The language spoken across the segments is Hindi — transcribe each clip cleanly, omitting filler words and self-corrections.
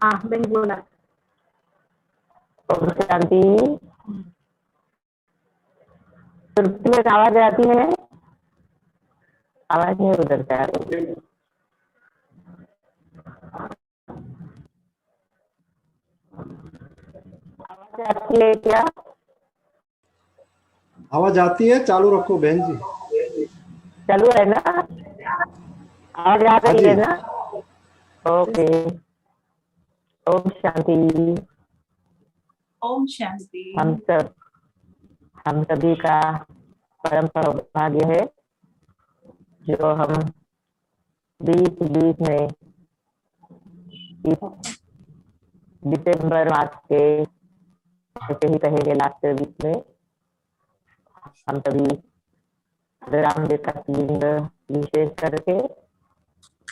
हाँ मैंने बोला। ओम शांति। तुर्की में आवाज आती है? आवाज नहीं उधर से आ रही। आवाज आती है क्या? आवाज आती है, चालू रखो बहन जी। चालू है ना? आवाज आ रही है ना? ओके। ओम शांति। ओम शांति। हम सभी का परम सौभाग्य है जो हम 2020 में इस दिसंबर मास के ऐसे ही कहेंगे लास्ट वीक में हम सभी रामदेव का लिंग विशेष करके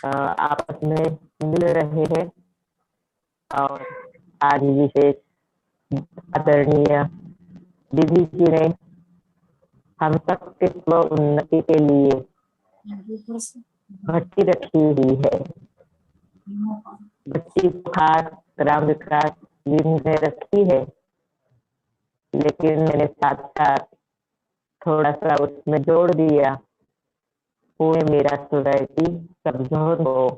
आपस में मिल रहे हैं और आज विशेष आदरणीय दीदी जी ने हम सबके स्व उन्नति के लिए भट्टी रखी हुई है। भट्टी खास राम विकास लिंग ने रखी है, लेकिन मैंने साथ साथ थोड़ा सा उसमें जोड़ दिया पूरे मेरा सोसाइटी सब जोन हो,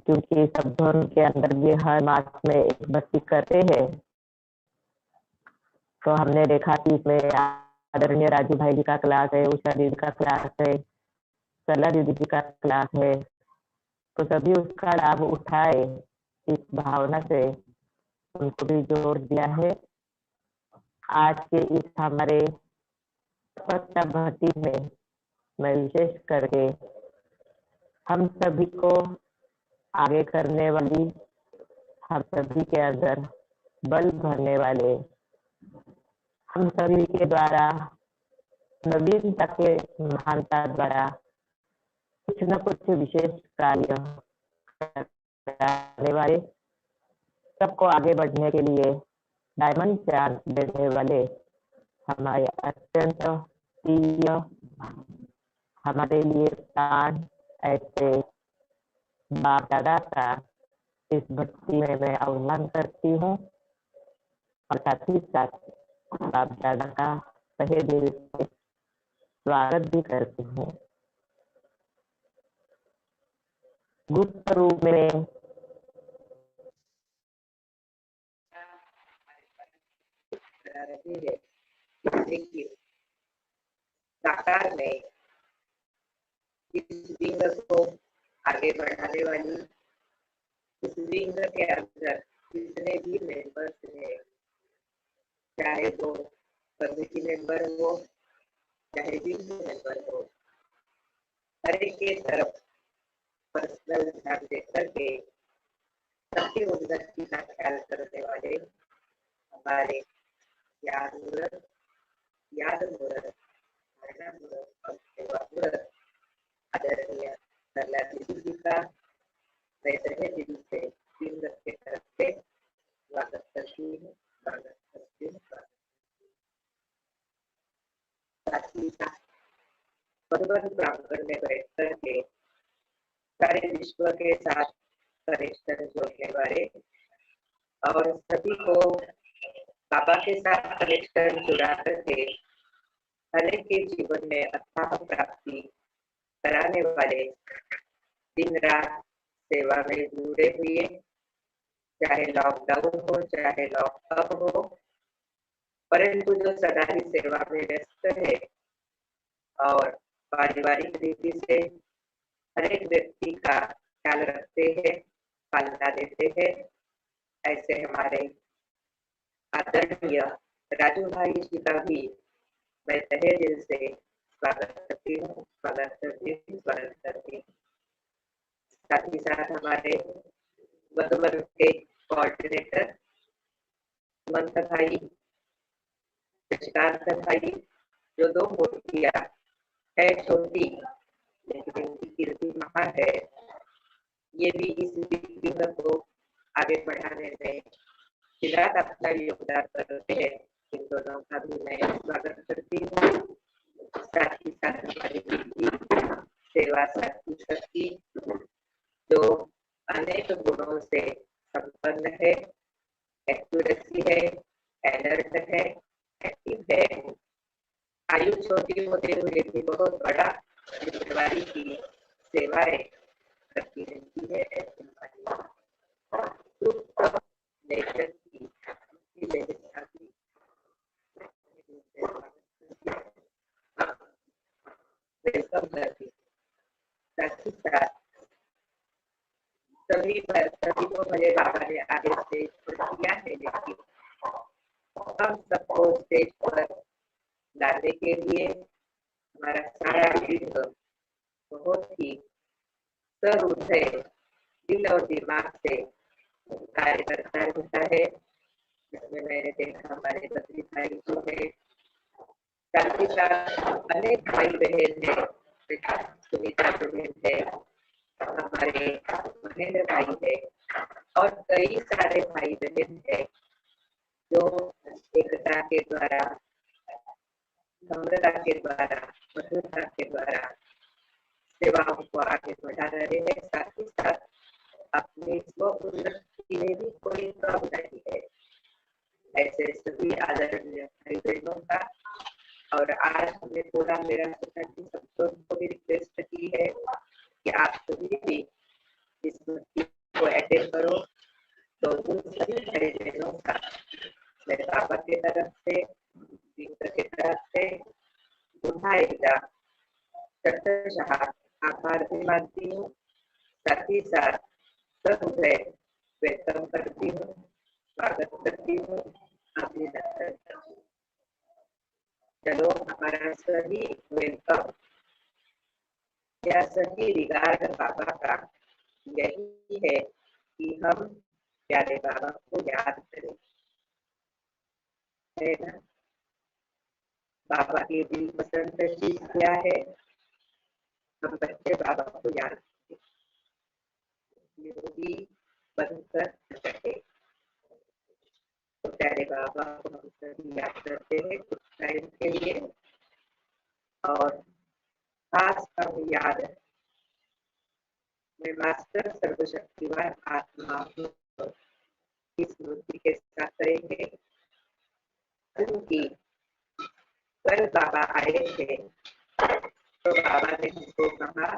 क्योंकि सब जोन के अंदर भी हर मास में एक भक्ति करते हैं। तो हमने देखा कि इसमें आदरणीय राजू भाई जी का क्लास है, उषा दीदी का क्लास है, सरला दीदी जी का क्लास है, तो सभी उसका लाभ उठाए इस भावना से उनको भी जोड़ दिया है। आज के इस हमारे तपस्या भक्ति में मैं विशेष करके हम सभी को आगे करने वाली, हम सभी के अंदर बल भरने वाले, हम सभी के द्वारा नवीनता के महानता द्वारा कुछ न कुछ विशेष कार्य करने वाले, सबको आगे बढ़ने के लिए डायमंड चांस देने वाले हमारे अत्यंत प्रिय हमारे लिए प्राण ऐसे बाप दादा का इस भक्ति में मैं आह्वान करती हूँ और साथ ही साथ बाप दादा का तहे दिल से स्वागत भी करती हूँ। गुप्त रूप में साकार में इस विंग को आगे बढ़ाने वाली, इस विंग के अंदर जितने भी मेंबर्स हैं, चाहे वो कमेटी मेंबर हो, चाहे विंग मेंबर हो, हर एक के तरफ पर्सनल ध्यान देकर के सबकी उन्नति का ख्याल करने वाले हमारे याद मूर्त और सेवा मूर्त आदरणीय सरला दीदी जी का मैं तहे दिल से विंग के तरफ से स्वागत करती हूँ। साथ ही साथ मधुबन प्रांगण में बैठ करके सारे विश्व के साथ कनेक्शन जोड़ने वाले और सभी को बाबा के साथ कनेक्शन जुड़ा करके हर एक के जीवन में अथाह प्राप्ति कराने वाले दिन रात सेवा में जुड़े हुए, चाहे लॉकडाउन हो चाहे लॉकअप हो, परंतु जो सदा ही सेवा में व्यस्त है और पारिवारिक रीति से हर एक व्यक्ति का ख्याल रखते हैं, पालना देते हैं, ऐसे हमारे आदरणीय राजू भाई जी का भी मैं तहे दिल से स्वागत करती हूँ। साथ ही साथ हमारे मधुबन के कोऑर्डिनेटर मंथ भाई, शशिकांत भाई, जो दो मूर्तियां है छोटी लेकिन इनकी कीर्ति महान है, ये भी इस विंग को आगे बढ़ाने में फिलहाल अपना योगदान करते हैं। इन दोनों का भी मैं स्वागत करती हूँ। साथ ही साथ हमारी दीदी सेवा साथी शक्ति जो अनेक गुणों से संपन्न है, एक्यूरेसी है, अलर्ट है, एक्टिव है, आयु छोटी होते हुए भी बहुत बड़ा जिम्मेवारी की सेवाएं करती रहती है। नेचर की वेलकम करती, साथ ही साथ सभी को भले बाबा ने आगे स्टेज पर किया है, लेकिन हम सबको स्टेज पर लाने के लिए हमारा सारा विंग बहुत ही सहृदय दिल और दिमाग से कार्य करता रहता है, जिसमें मैंने देखा हमारे बद्री भाई जो है, साथ ही साथ अनेक भाई बहन है, सुनीता बहन है, हमारे महेंद्र भाई है और कई सारे भाई बहन है जो एकता के द्वारा, नम्रता के द्वारा, मधुरता के द्वारा सेवाओं को आगे बढ़ा रहे हैं। साथ ही साथ अपनी स्व उन्नति में भी कोई कम नहीं है। ऐसे सभी आदरणीय भाई बहनों का, और आज हमने पूरा मेरा सबको भी रिक्वेस्ट की है कि आप सभी भी इस को अटेंड करो। तो उन सभी भाई बहनों का मैं पापा की तरफ से, की तरफ से आभार भी मानती हूँ, साथ ही साथ सहृदय वेलकम करती हूँ, स्वागत करती हूँ, अभिनंदन करती हूँ। चलो हमारा सही वेलकम या सही रिगार्ड बाबा का यही है कि हम प्यारे बाबा को याद करें, है ना। बाबा की दिल पसंद चीज क्या है? हम बच्चे बाबा को याद करें, बनकर सके। तो प्यारे बाबा को हम सभी याद करते हैं कुछ टाइम के लिए। और खास हम याद मैं मास्टर सर्वशक्तिवान आत्मा हूँ इस मूर्ति के साथ करेंगे, क्योंकि कल बाबा आए थे तो बाबा ने हमको कहा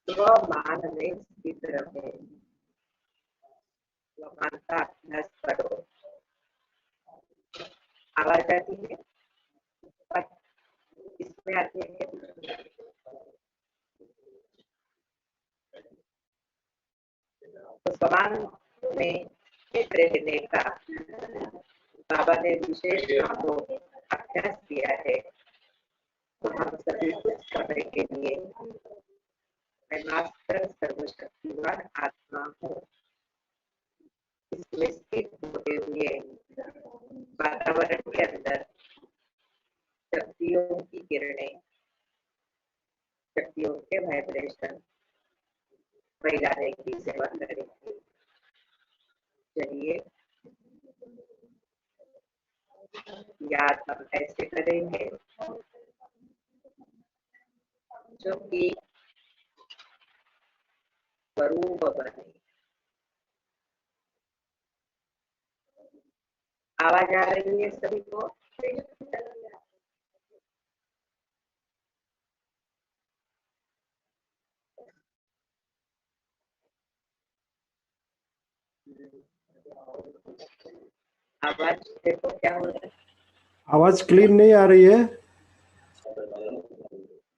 स्वमान में स्थित रहो, स्वमान का अभ्यास करो। आवाज आती है, इसमें आती है। तो स्वमान में स्थित रहने का बाबा ने विशेष हमको अभ्यास दिया है। तो हम सभी कुछ समय के लिए मैं मास्टर सर्वशक्तिवान आत्मा हूँ इसमें स्थित होते हुए वातावरण के अंदर शक्तियों की किरणें, शक्तियों के वाइब्रेशन फैलाने की सेवा करेंगे। चलिए याद हम ऐसे करेंगे जो कि स्वरूप बने। आवाज आ रही है सभी को? आवाज देखो क्या हो रहा है? आवाज क्लियर नहीं आ रही है।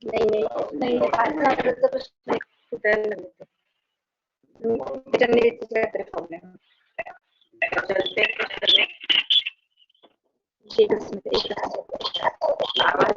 नहीं प्रॉब्लम चलते आवाज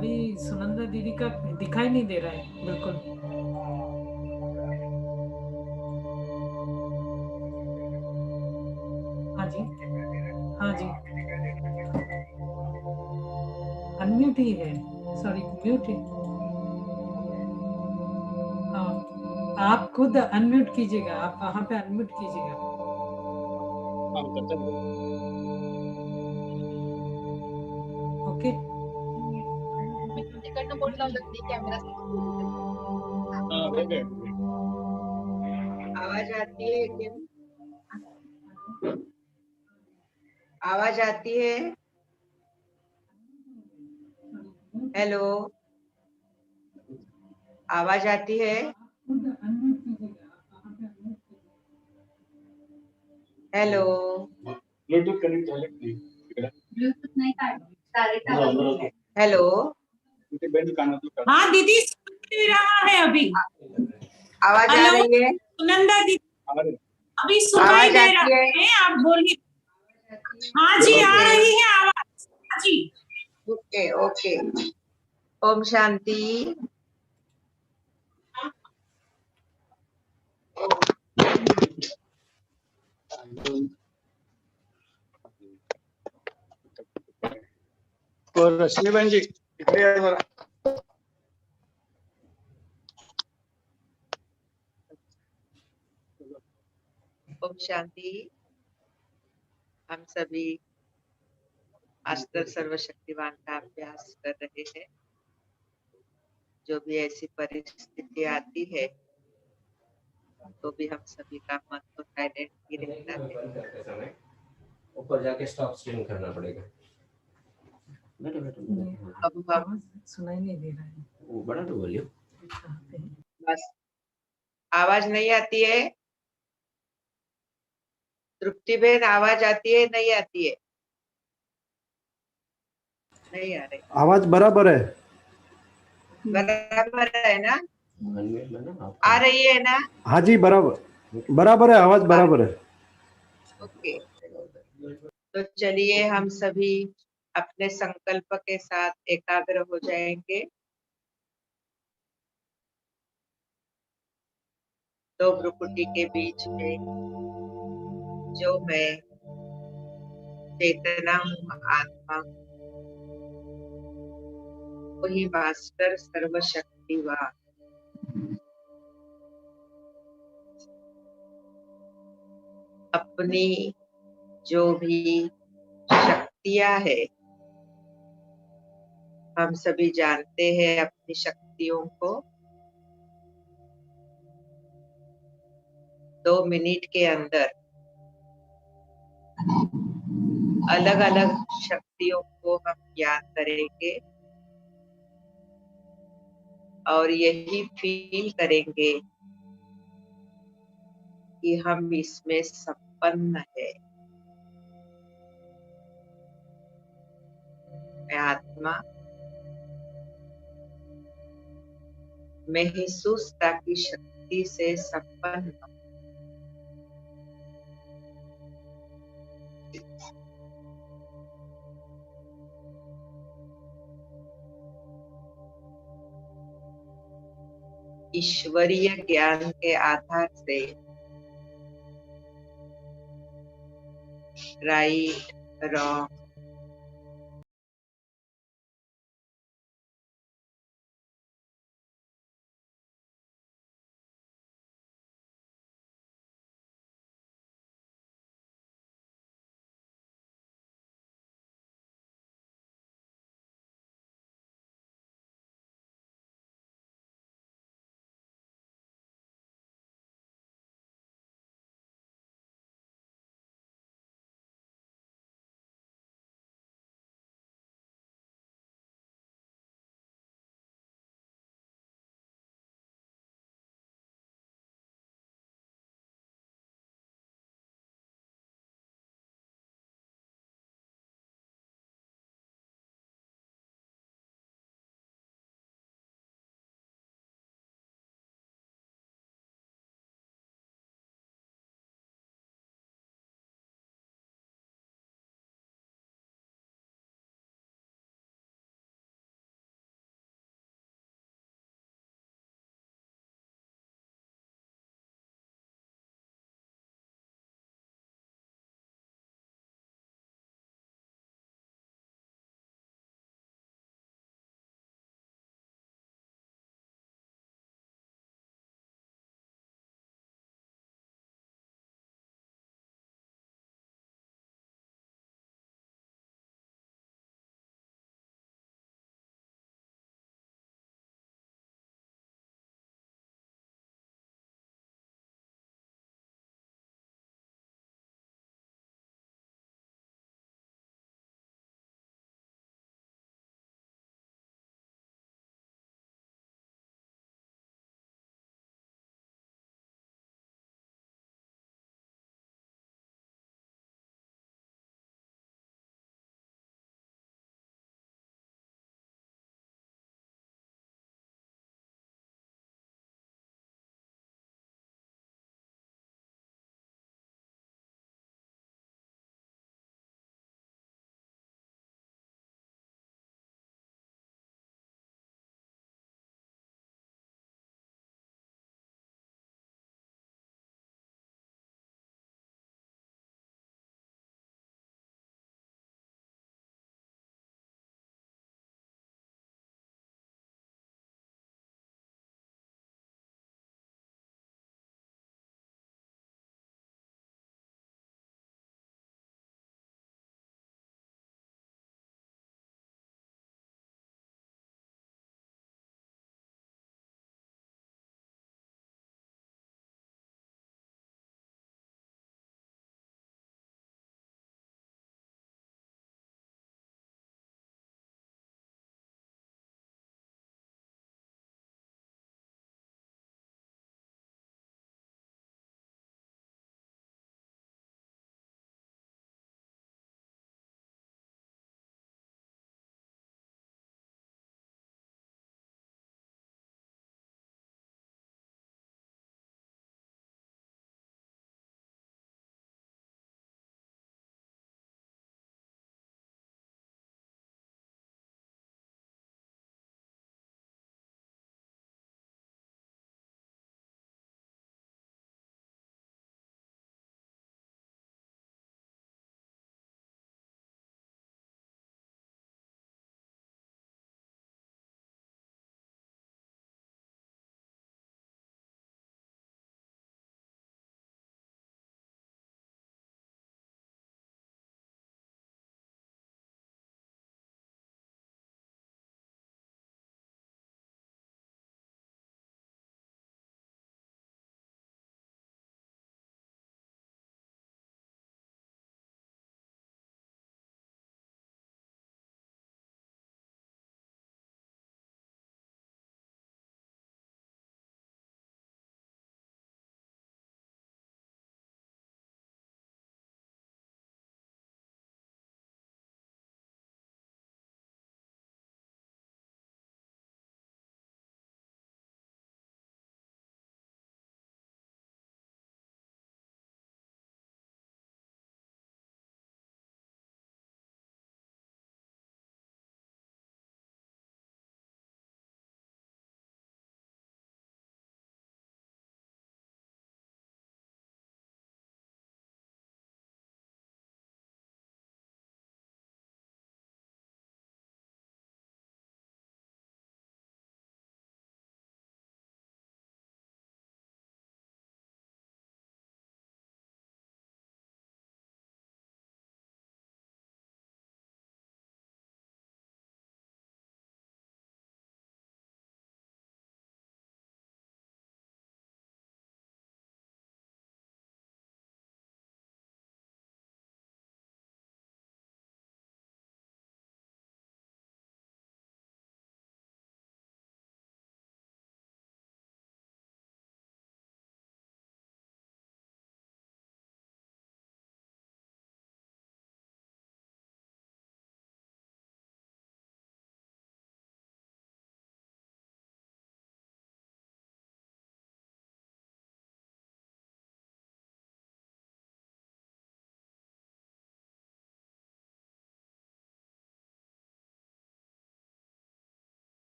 अभी सुनंदा दीदी का दिखाई नहीं दे रहा है बिल्कुल। हाँ जी, हाँ जी, अनम्यूट ही है, सॉरी म्यूट है। हाँ, आप खुद अनम्यूट कीजिएगा, आप वहाँ पे अनम्यूट कीजिएगा। ओके, तिकडनं बोट लावलं की कॅमेरा आवाज आती है क्या? आवाज आती है? हेलो, आवाज आती है? खुद अनम्यूट कीजिएगा, आप वहाँ पे अनम्यूट कीजिएगा। हेलो, ब्लूटूथ कनेक्ट झाले की नाही ब्लूटूथ नाही काय डायरेक्ट हेलो, ते बेंच कानातलं काढ. हाँ दीदी, सुन नहीं रहा है अभी। आवाज आ हेलो, रही है? सुनंदा दीदी अरे अभी सुनाई आवाज दे आती रहा है? है, आप बोलिए। हाँ जी, आ ओके, रही है आवाज। हाँ जी, ओके, ओके। ओम शांति। और रश्मीबेन जी इकडे या जरा. ओम शांति। हम सभी अस्त्र सर्वशक्तिवान का अभ्यास कर रहे हैं। जो भी ऐसी परिस्थिति आती है तो भी हम सभी का मन तो साइलेंट ही रहता है। बंद करते समय ऊपर जाके स्टॉप स्ट्रीम करना पड़ेगा. बैठो बैठो बैठो. अब हम आवाज सुनाई नहीं दे रहा है। वो बड़ा तो वॉल्यूम. कहाँ पे है? बस, आवाज नहीं आती है? तृप्ति बहन, आवाज आती है नहीं आती है? नहीं आ रही, आवाज बराबर है. बराबर है ना? अनम्यूट में ना आ रही है ना? हाँ जी, बराबर बराबर है, आवाज बराबर है. ओके, तो चलिए हम सभी अपने संकल्प के साथ एकाग्र हो जाएंगे। दो भ्रुकुटी के बीच में जो मैं चेतना हूँ, आत्मा हूँ, वही मास्टर सर्वशक्तिवान अपनी जो भी शक्तियां है, हम सभी जानते हैं अपनी शक्तियों को। 2 मिनट के अंदर अलग अलग शक्तियों को हम याद करेंगे और यही फील करेंगे कि हम इसमें संपन्न है। मैं आत्मा महसूसता की शक्ति से संपन्न हूँ। ईश्वरीय ज्ञान के आधार से राइट, रॉन्ग,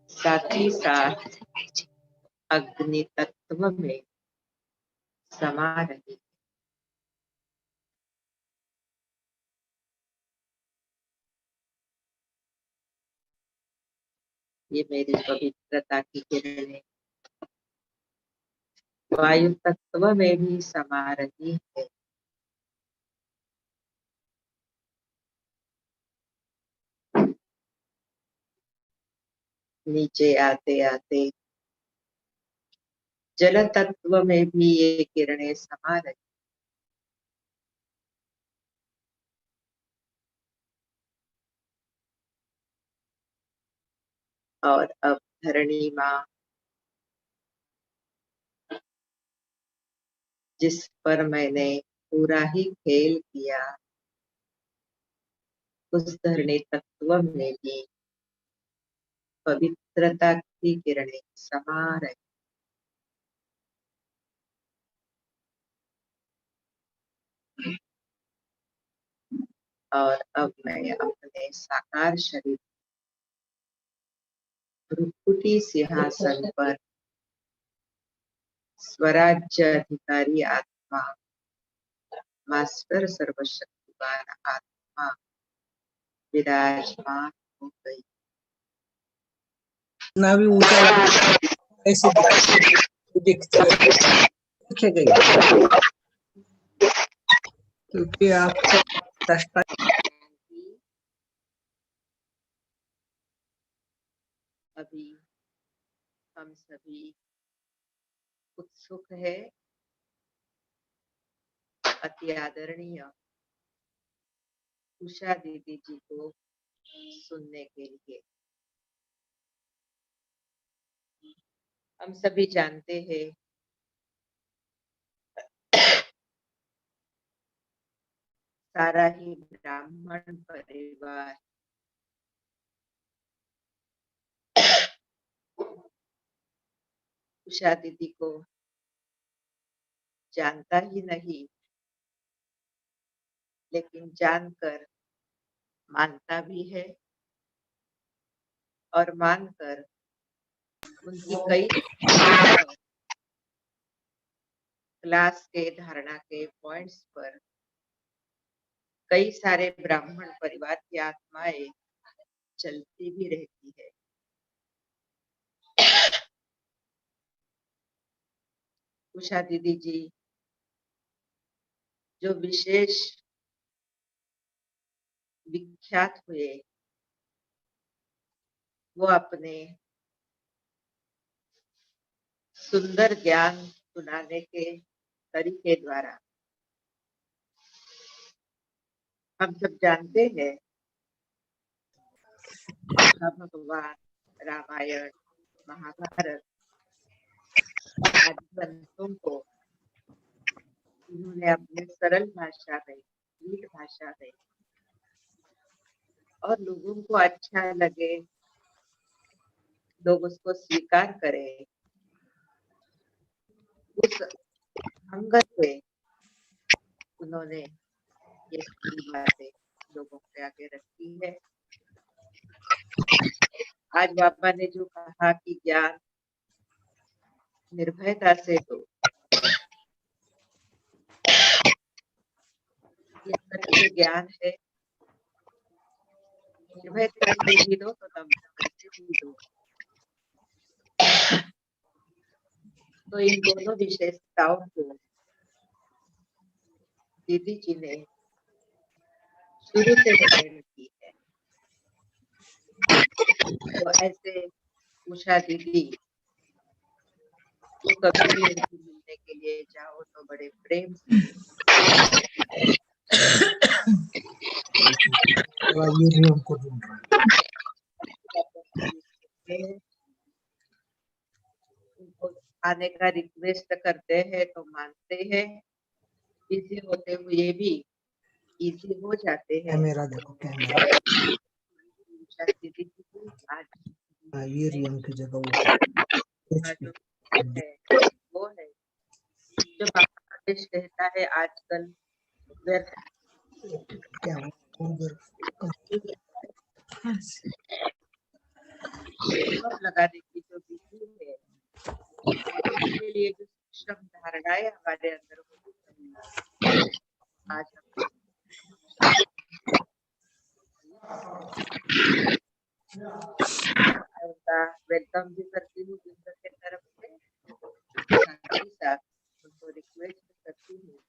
साथ ही साथ अग्नि तत्व में समा रही। ये मेरी पवित्रता की किरणें वायु तत्व में भी समा रही है। नीचे आते आते जल तत्व में भी ये किरणें समा रही। और अब धरणी माँ जिस पर मैंने पूरा ही खेल किया, उस धरणी तत्व में भी पवित्रता की किरणें समा रही। और अब मैं अपने साकार शरीर भ्रुकुटी सिंहासन पर स्वराज्य अधिकारी आत्मा, मास्टर सर्वशक्तिवान आत्मा विराजमान हो गई। ना भी ऊंचा ऐसे दिखती है गई, क्योंकि आपका दृष्टा अभी हम सभी उत्सुक है अति आदरणीय उषा दीदी जी को सुनने के लिए। हम सभी जानते हैं सारा ही ब्राह्मण परिवार उषा दीदी को जानता ही नहीं, लेकिन जानकर मानता भी है और मानकर उनकी कई क्लास के धारणा के पॉइंट्स पर कई सारे ब्राह्मण परिवार की आत्माएं चलती भी रहती है। उषा दीदी जी जो विशेष विख्यात हुए, वो अपने सुंदर ज्ञान सुनाने के तरीके द्वारा। हम सब जानते हैं भगवान रामायण महाभारत आदि ग्रंथों को उन्होंने अपने सरल भाषा में, मीठ भाषा में और लोगों को अच्छा लगे, लोग उसको स्वीकार करें, उस अंगत में उन्होंने ये सारी बातें लोगों के आगे रखी है। आज बाबा ने जो कहा कि ज्ञान निर्भयता से दो, ये सत्य ज्ञान है। निर्भयता से भी दो तो नम्रता से भी दो। तो इन दोनों विशेषताओं को दीदी जी ने शुरू से ग्रहण की है। तो ऐसे उषा दीदी तो कभी भी उनसे मिलने के लिए जाओ तो बड़े प्रेम से हमको ढूंढ रहा है। उनको आने का रिक्वेस्ट करते हैं तो मानते हैं, बिजी होते हुए भी इजी हो जाते हैं। कैमरा देखो, कैमरा उषा दीदी जी आज वीरियम की जगह जो है वो है जो बांग्लादेश कहता है आजकल व्यर्थ क्या उधर लगाने की जो विधि है, उसके लिए जो सूक्ष्म धारणाएं हमारे अंदर होनी चाहिए, आज हम उनका वेलकम भी करती हूँ जिंदर के तरफ से, साथ ही साथ उनको रिक्वेस्ट करती हूँ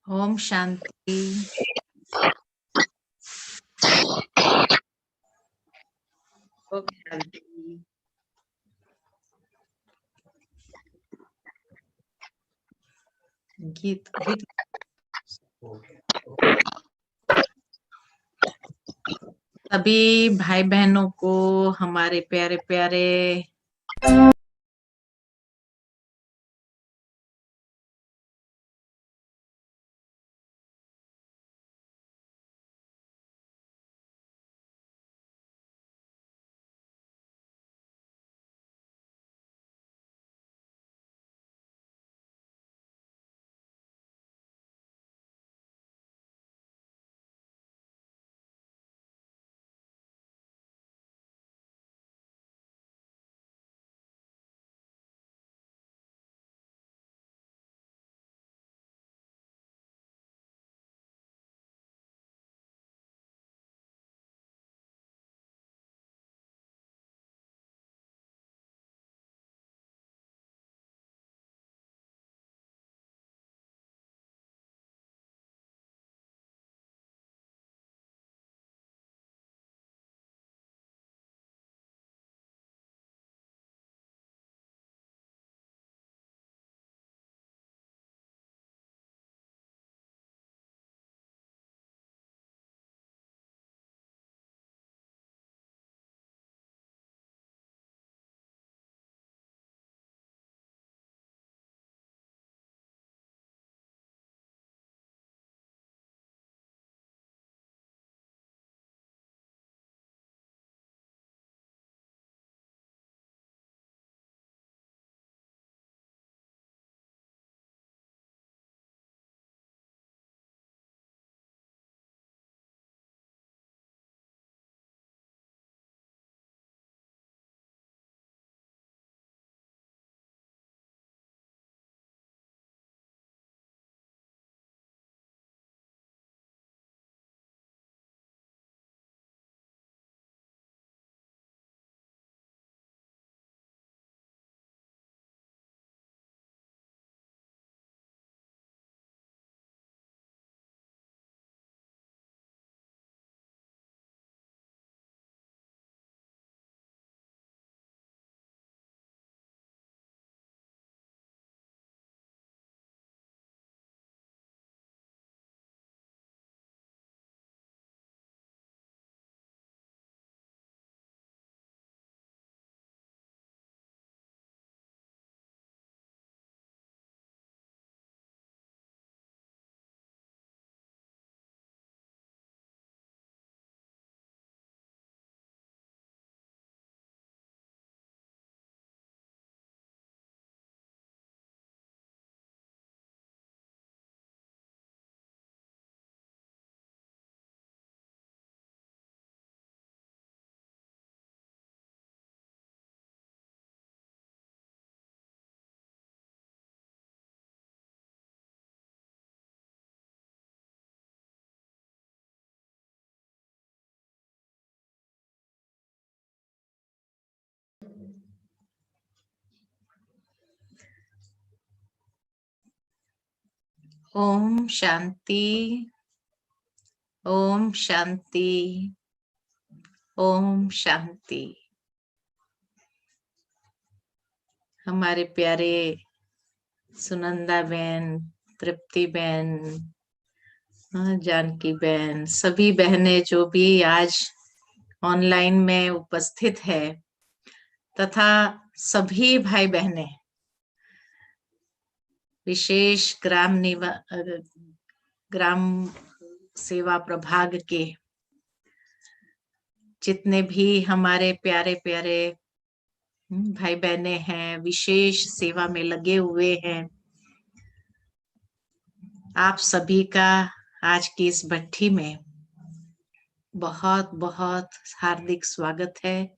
ओम शांति। ओम शांति। गीत गीत सभी भाई बहनों को हमारे प्यारे प्यारे ओम शांति। ओम शांति। ओम शांति। हमारे प्यारे सुनंदा बहन, तृप्ति बहन, जानकी बहन, सभी बहनें जो भी आज ऑनलाइन में उपस्थित है, तथा सभी भाई बहनें विशेष ग्राम सेवा प्रभाग के जितने भी हमारे प्यारे प्यारे भाई बहनें हैं, विशेष सेवा में लगे हुए हैं, आप सभी का आज की इस भट्ठी में बहुत बहुत हार्दिक स्वागत है,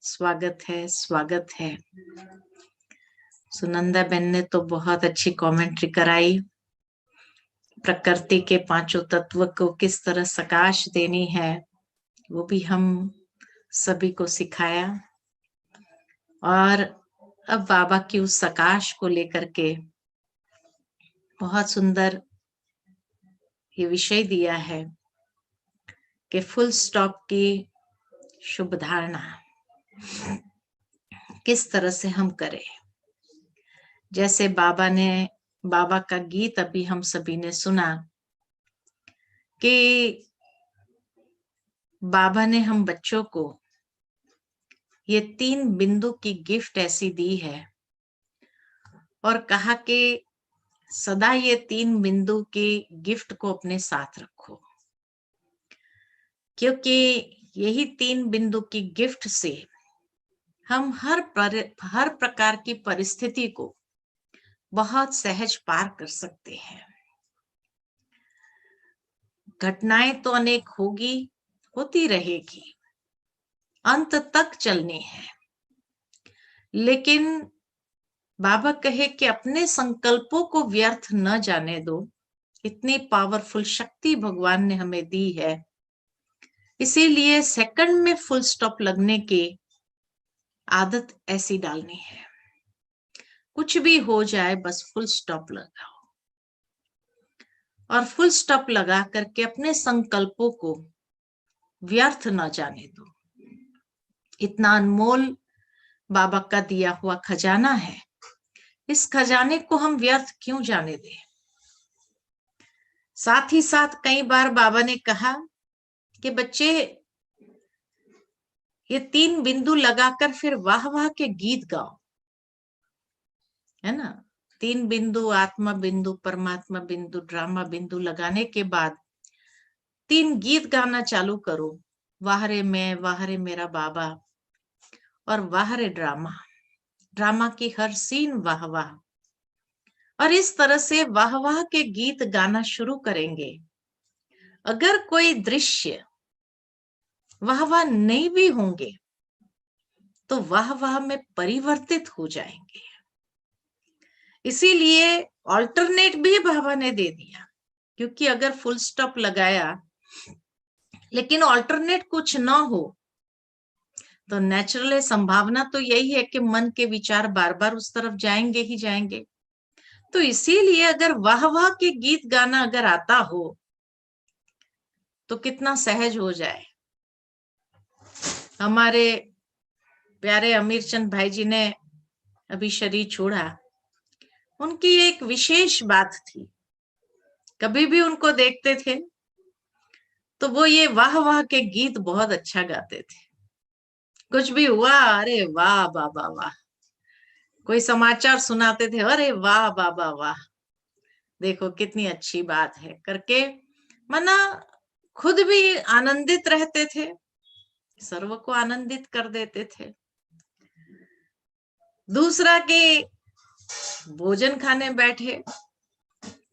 स्वागत है, स्वागत है। सुनंदा बहन ने तो बहुत अच्छी कमेंट्री कराई। प्रकृति के पांचों तत्व को किस तरह सकाश देनी है वो भी हम सभी को सिखाया। और अब बाबा की उस सकाश को लेकर के बहुत सुंदर ये विषय दिया है कि फुल स्टॉप की शुभ धारणा किस तरह से हम करें। जैसे बाबा का गीत अभी हम सभी ने सुना कि बाबा ने हम बच्चों को ये 3 बिंदु की गिफ्ट ऐसी दी है और कहा कि सदा ये 3 बिंदु की गिफ्ट को अपने साथ रखो, क्योंकि यही 3 बिंदु की गिफ्ट से हम हर प्रकार की परिस्थिति को बहुत सहज पार कर सकते हैं। घटनाएं तो अनेक होती रहेगी, अंत तक चलनी है, लेकिन बाबा कहे कि अपने संकल्पों को व्यर्थ न जाने दो। इतनी पावरफुल शक्ति भगवान ने हमें दी है, इसीलिए सेकंड में फुल स्टॉप लगने की आदत ऐसी डालनी है। कुछ भी हो जाए बस फुल स्टॉप लगाओ और फुल स्टॉप लगा करके अपने संकल्पों को व्यर्थ न जाने दो। इतना अनमोल बाबा का दिया हुआ खजाना है, इस खजाने को हम व्यर्थ क्यों जाने दें। साथ ही साथ कई बार बाबा ने कहा कि बच्चे ये 3 बिंदु लगाकर फिर वाह वाह के गीत गाओ, है ना। 3 बिंदु, आत्मा बिंदु, परमात्मा बिंदु, ड्रामा बिंदु लगाने के बाद 3 गीत गाना चालू करो। वाह रे मैं, वाह रे मेरा बाबा और वाह रे ड्रामा की हर सीन वाह वाह। और इस तरह से वाह वाह के गीत गाना शुरू करेंगे। अगर कोई दृश्य वाह वाह नहीं भी होंगे तो वाह वाह में परिवर्तित हो जाएंगे। इसीलिए ऑल्टरनेट भी बाबा ने दे दिया, क्योंकि अगर फुल स्टॉप लगाया लेकिन ऑल्टरनेट कुछ ना हो तो नेचुरल संभावना तो यही है कि मन के विचार बार बार उस तरफ जाएंगे ही जाएंगे। तो इसीलिए अगर वाह वाह के गीत गाना अगर आता हो तो कितना सहज हो जाए। हमारे प्यारे अमीर चंद भाई जी ने अभी शरीर छोड़ा, उनकी एक विशेष बात थी। कभी भी उनको देखते थे तो वो ये वाह वाह के गीत बहुत अच्छा गाते थे। कुछ भी हुआ, अरे वाह बाबा वाह। कोई समाचार सुनाते थे, अरे वाह बाबा वाह, देखो कितनी अच्छी बात है करके मना खुद भी आनंदित रहते थे, सर्व को आनंदित कर देते थे। दूसरा कि भोजन खाने बैठे,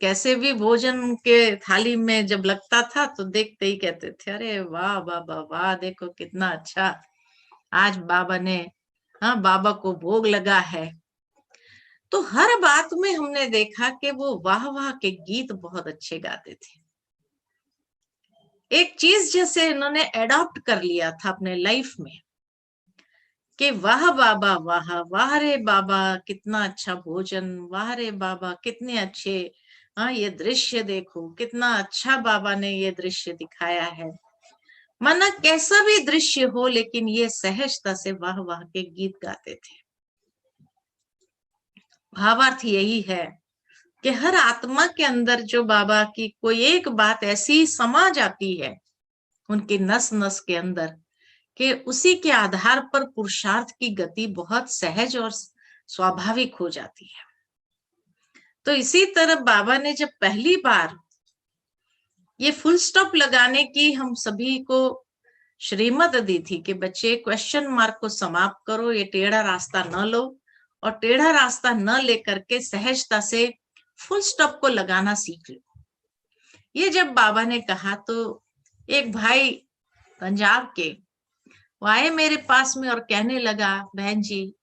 कैसे भी भोजन के थाली में जब लगता था तो देखते ही कहते थे, अरे वाह बाबा वाह, देखो कितना अच्छा आज बाबा ने, हाँ बाबा को भोग लगा है। तो हर बात में हमने देखा कि वो वाह वाह के गीत बहुत अच्छे गाते थे। एक चीज जैसे इन्होंने एडॉप्ट कर लिया था अपने लाइफ में कि वाह बाबा वाह, वाह रे बाबा कितना अच्छा भोजन, वाह रे बाबा कितने अच्छे, हाँ ये दृश्य देखो कितना अच्छा बाबा ने ये दृश्य दिखाया है। माना कैसा भी दृश्य हो लेकिन ये सहजता से वाह वाह के गीत गाते थे। भावार्थ यही है कि हर आत्मा के अंदर जो बाबा की कोई एक बात ऐसी समा जाती है उनकी नस नस के अंदर कि उसी के आधार पर पुरुषार्थ की गति बहुत सहज और स्वाभाविक हो जाती है। तो इसी तरह बाबा ने जब पहली बार ये फुल स्टॉप लगाने की हम सभी को श्रीमत दी थी कि बच्चे क्वेश्चन मार्क को समाप्त करो, ये टेढ़ा रास्ता न लो और टेढ़ा रास्ता न लेकर के सहजता से फुल स्टॉप को लगाना सीख लो। ये जब बाबा ने कहा तो एक भाई पंजाब के वो आए मेरे पास में और कहने लगा, बहन जी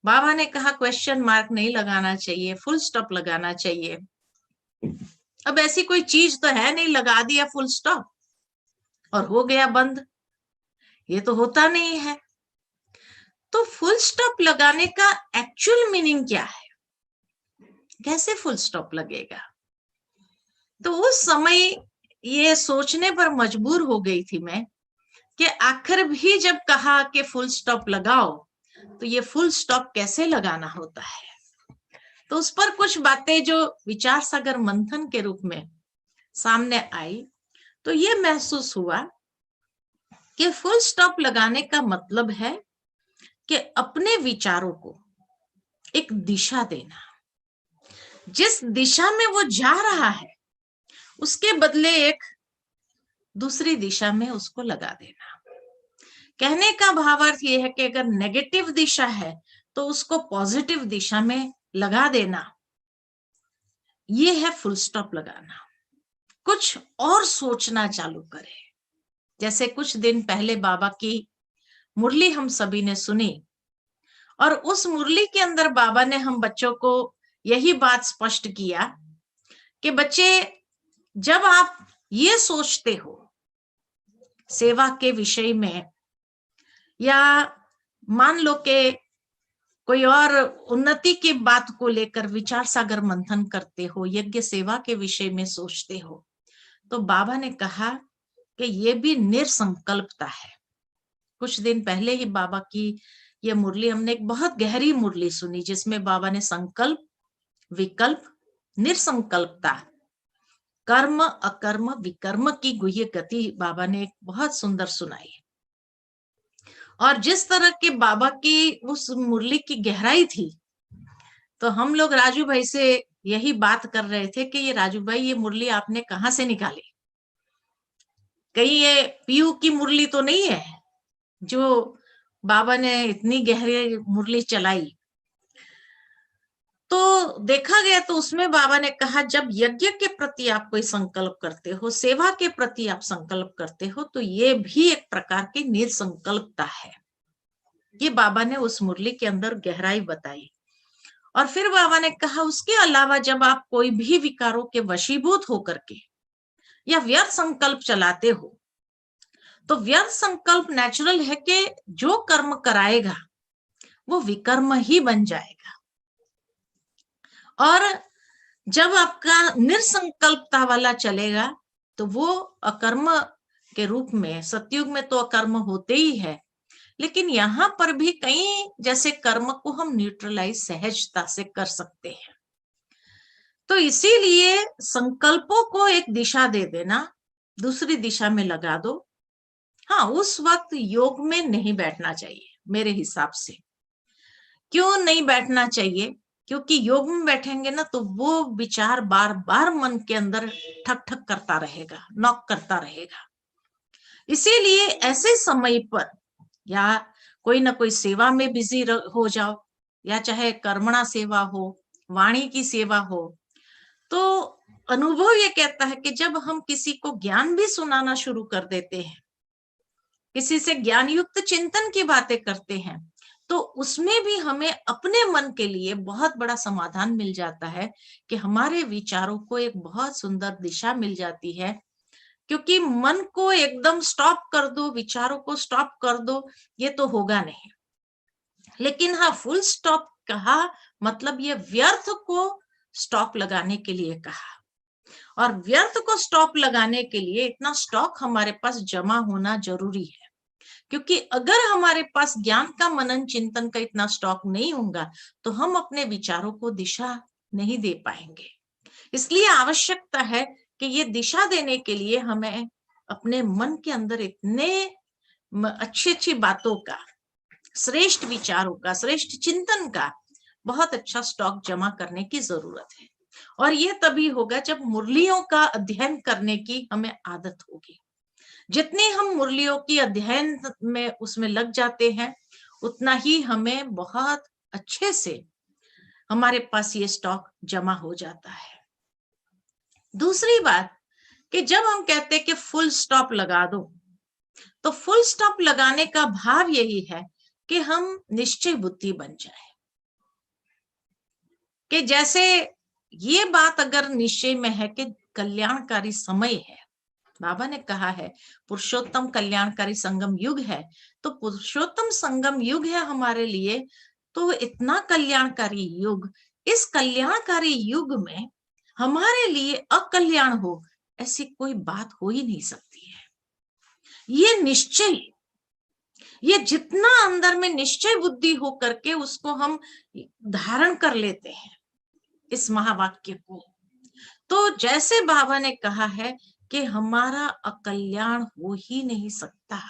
बाबा ने कहा क्वेश्चन मार्क नहीं लगाना चाहिए, फुल स्टॉप लगाना चाहिए। अब ऐसी कोई चीज तो है नहीं, लगा दिया फुल स्टॉप और हो गया बंद, ये तो होता नहीं है। तो फुल स्टॉप लगाने का एक्चुअल मीनिंग क्या है, कैसे फुल स्टॉप लगेगा? तो उस समय ये सोचने पर मजबूर हो गई थी मैं कि आखिर भी जब कहा कि फुल स्टॉप लगाओ तो ये फुल स्टॉप कैसे लगाना होता है। तो उस पर कुछ बातें जो विचार सागर मंथन के रूप में सामने आई, तो ये महसूस हुआ कि फुल स्टॉप लगाने का मतलब है कि अपने विचारों को एक दिशा देना, जिस दिशा में वो जा रहा है उसके बदले एक दूसरी दिशा में उसको लगा देना। कहने का भावार्थ ये है कि अगर नेगेटिव दिशा है तो उसको पॉजिटिव दिशा में लगा देना, ये है फुल स्टॉप लगाना। कुछ और सोचना चालू करें। जैसे कुछ दिन पहले बाबा की मुरली हम सभी ने सुनी और उस मुरली के अंदर बाबा ने हम बच्चों को यही बात स्पष्ट किया कि बच्चे जब आप ये सोचते हो सेवा के विषय में, या मान लो कि कोई और उन्नति की बात को लेकर विचार सागर मंथन करते हो, यज्ञ सेवा के विषय में सोचते हो, तो बाबा ने कहा कि ये भी निरसंकल्पता है। कुछ दिन पहले ही बाबा की ये मुरली हमने एक बहुत गहरी मुरली सुनी जिसमें बाबा ने संकल्प, विकल्प, निरसंकल्पता, कर्म अकर्म विकर्म की गुह्य गति बाबा ने एक बहुत सुंदर सुनाई। और जिस तरह के बाबा की उस मुरली की गहराई थी, तो हम लोग राजू भाई से यही बात कर रहे थे कि ये राजू भाई ये मुरली आपने कहाँ से निकाली, कहीं ये पीयू की मुरली तो नहीं है जो बाबा ने इतनी गहरी मुरली चलाई। तो देखा गया तो उसमें बाबा ने कहा जब यज्ञ के प्रति आप कोई संकल्प करते हो, सेवा के प्रति आप संकल्प करते हो, तो ये भी एक प्रकार की निरसंकल्पता है। ये बाबा ने उस मुरली के अंदर गहराई बताई। और फिर बाबा ने कहा उसके अलावा जब आप कोई भी विकारों के वशीभूत होकर के या व्यर्थ संकल्प चलाते हो, तो व्यर्थ संकल्प नेचुरल है कि जो कर्म कराएगा वो विकर्म ही बन जाएगा। और जब आपका निरसंकल्पता वाला चलेगा तो वो अकर्म के रूप में, सतयुग में तो अकर्म होते ही है, लेकिन यहाँ पर भी कई जैसे कर्म को हम न्यूट्रलाइज सहजता से कर सकते हैं। तो इसीलिए संकल्पों को एक दिशा दे देना, दूसरी दिशा में लगा दो। हाँ, उस वक्त योग में नहीं बैठना चाहिए मेरे हिसाब से। क्यों नहीं बैठना चाहिए? क्योंकि योग में बैठेंगे ना तो वो विचार बार बार मन के अंदर ठक ठक करता रहेगा, नॉक करता रहेगा। इसीलिए ऐसे समय पर या कोई ना कोई सेवा में बिजी हो जाओ, या चाहे कर्मणा सेवा हो, वाणी की सेवा हो, तो अनुभव ये कहता है कि जब हम किसी को ज्ञान भी सुनाना शुरू कर देते हैं, किसी से ज्ञान युक्त चिंतन की बातें करते हैं, तो उसमें भी हमें अपने मन के लिए बहुत बड़ा समाधान मिल जाता है कि हमारे विचारों को एक बहुत सुंदर दिशा मिल जाती है। क्योंकि मन को एकदम स्टॉप कर दो, विचारों को स्टॉप कर दो, ये तो होगा नहीं। लेकिन हाँ, फुल स्टॉप कहा मतलब ये व्यर्थ को स्टॉप लगाने के लिए कहा। और व्यर्थ को स्टॉप लगाने के लिए इतना स्टॉक हमारे पास जमा होना जरूरी है, क्योंकि अगर हमारे पास ज्ञान का मनन चिंतन का इतना स्टॉक नहीं होगा तो हम अपने विचारों को दिशा नहीं दे पाएंगे। इसलिए आवश्यकता है कि ये दिशा देने के लिए हमें अपने मन के अंदर इतने अच्छी अच्छी बातों का, श्रेष्ठ विचारों का, श्रेष्ठ चिंतन का बहुत अच्छा स्टॉक जमा करने की जरूरत है। और ये तभी होगा जब मुरलियों का अध्ययन करने की हमें आदत होगी। जितने हम मुरलियों की अध्ययन में उसमें लग जाते हैं, उतना ही हमें बहुत अच्छे से हमारे पास ये स्टॉक जमा हो जाता है। दूसरी बात कि जब हम कहते हैं कि फुल स्टॉप लगा दो, तो फुल स्टॉप लगाने का भाव यही है कि हम निश्चय बुद्धि बन जाए, कि जैसे ये बात अगर निश्चय में है कि कल्याणकारी समय है, बाबा ने कहा है पुरुषोत्तम कल्याणकारी संगम युग है, तो पुरुषोत्तम संगम युग है हमारे लिए, तो इतना कल्याणकारी युग, इस कल्याणकारी युग में हमारे लिए अकल्याण हो ऐसी कोई बात हो ही नहीं सकती है। ये निश्चय, ये जितना अंदर में निश्चय बुद्धि हो करके उसको हम धारण कर लेते हैं इस महावाक्य को, तो जैसे बाबा ने कहा है कि हमारा अकल्याण हो ही नहीं सकता।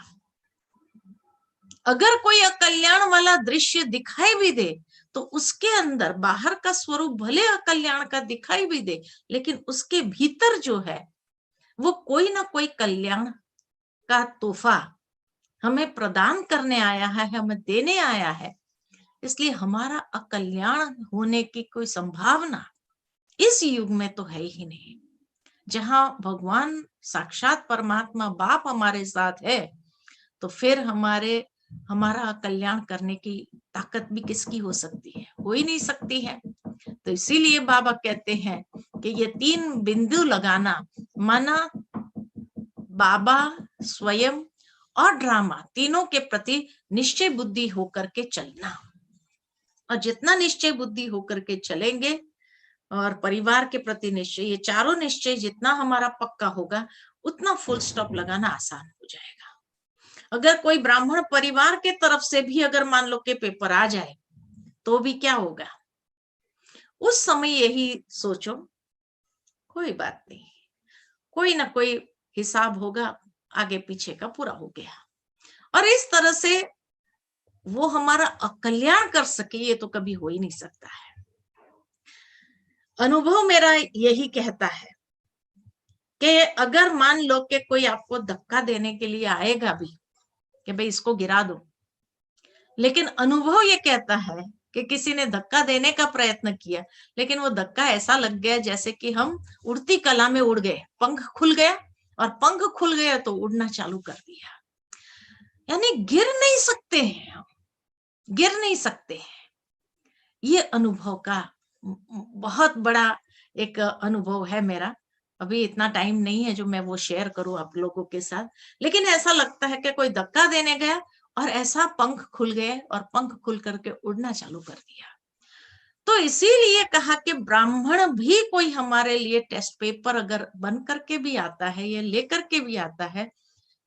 अगर कोई अकल्याण वाला दृश्य दिखाई भी दे तो उसके अंदर बाहर का स्वरूप भले अकल्याण का दिखाई भी दे, लेकिन उसके भीतर जो है वो कोई ना कोई कल्याण का तोहफा हमें प्रदान करने आया है, हमें देने आया है। इसलिए हमारा अकल्याण होने की कोई संभावना इस युग में तो है ही नहीं। जहां भगवान साक्षात परमात्मा बाप हमारे साथ है, तो फिर हमारा कल्याण करने की ताकत भी किसकी हो सकती है? हो ही नहीं सकती है। तो इसीलिए बाबा कहते हैं कि ये 3 बिंदु लगाना, माना बाबा, स्वयं और ड्रामा, तीनों के प्रति निश्चय बुद्धि होकर के चलना। और जितना निश्चय बुद्धि होकर के चलेंगे और परिवार के प्रति निश्चय, ये चारों निश्चय जितना हमारा पक्का होगा, उतना फुल स्टॉप लगाना आसान हो जाएगा। अगर कोई ब्राह्मण परिवार के तरफ से भी अगर मान लो के पेपर आ जाए तो भी क्या होगा? उस समय यही सोचो कोई बात नहीं, कोई ना कोई हिसाब होगा, आगे पीछे का पूरा हो गया। और इस तरह से वो हमारा अकल्याण कर सके, ये तो कभी हो ही नहीं सकता है। अनुभव मेरा यही कहता है कि अगर मान लो कि कोई आपको धक्का देने के लिए आएगा भी कि भाई इसको गिरा दो, लेकिन अनुभव ये कहता है कि किसी ने धक्का देने का प्रयत्न किया, लेकिन वो धक्का ऐसा लग गया जैसे कि हम उड़ती कला में उड़ गए, पंख खुल गया, और पंख खुल गया तो उड़ना चालू कर दिया। यानी गिर नहीं सकते हैं हम, गिर नहीं सकते हैं। ये अनुभव का बहुत बड़ा एक अनुभव है मेरा। अभी इतना टाइम नहीं है जो मैं वो शेयर करूं आप लोगों के साथ, लेकिन ऐसा लगता है कि कोई धक्का देने गया और ऐसा पंख खुल गए और पंख खुल करके उड़ना चालू कर दिया। तो इसीलिए कहा कि ब्राह्मण भी कोई हमारे लिए टेस्ट पेपर अगर बन करके भी आता है या लेकर के भी आता है,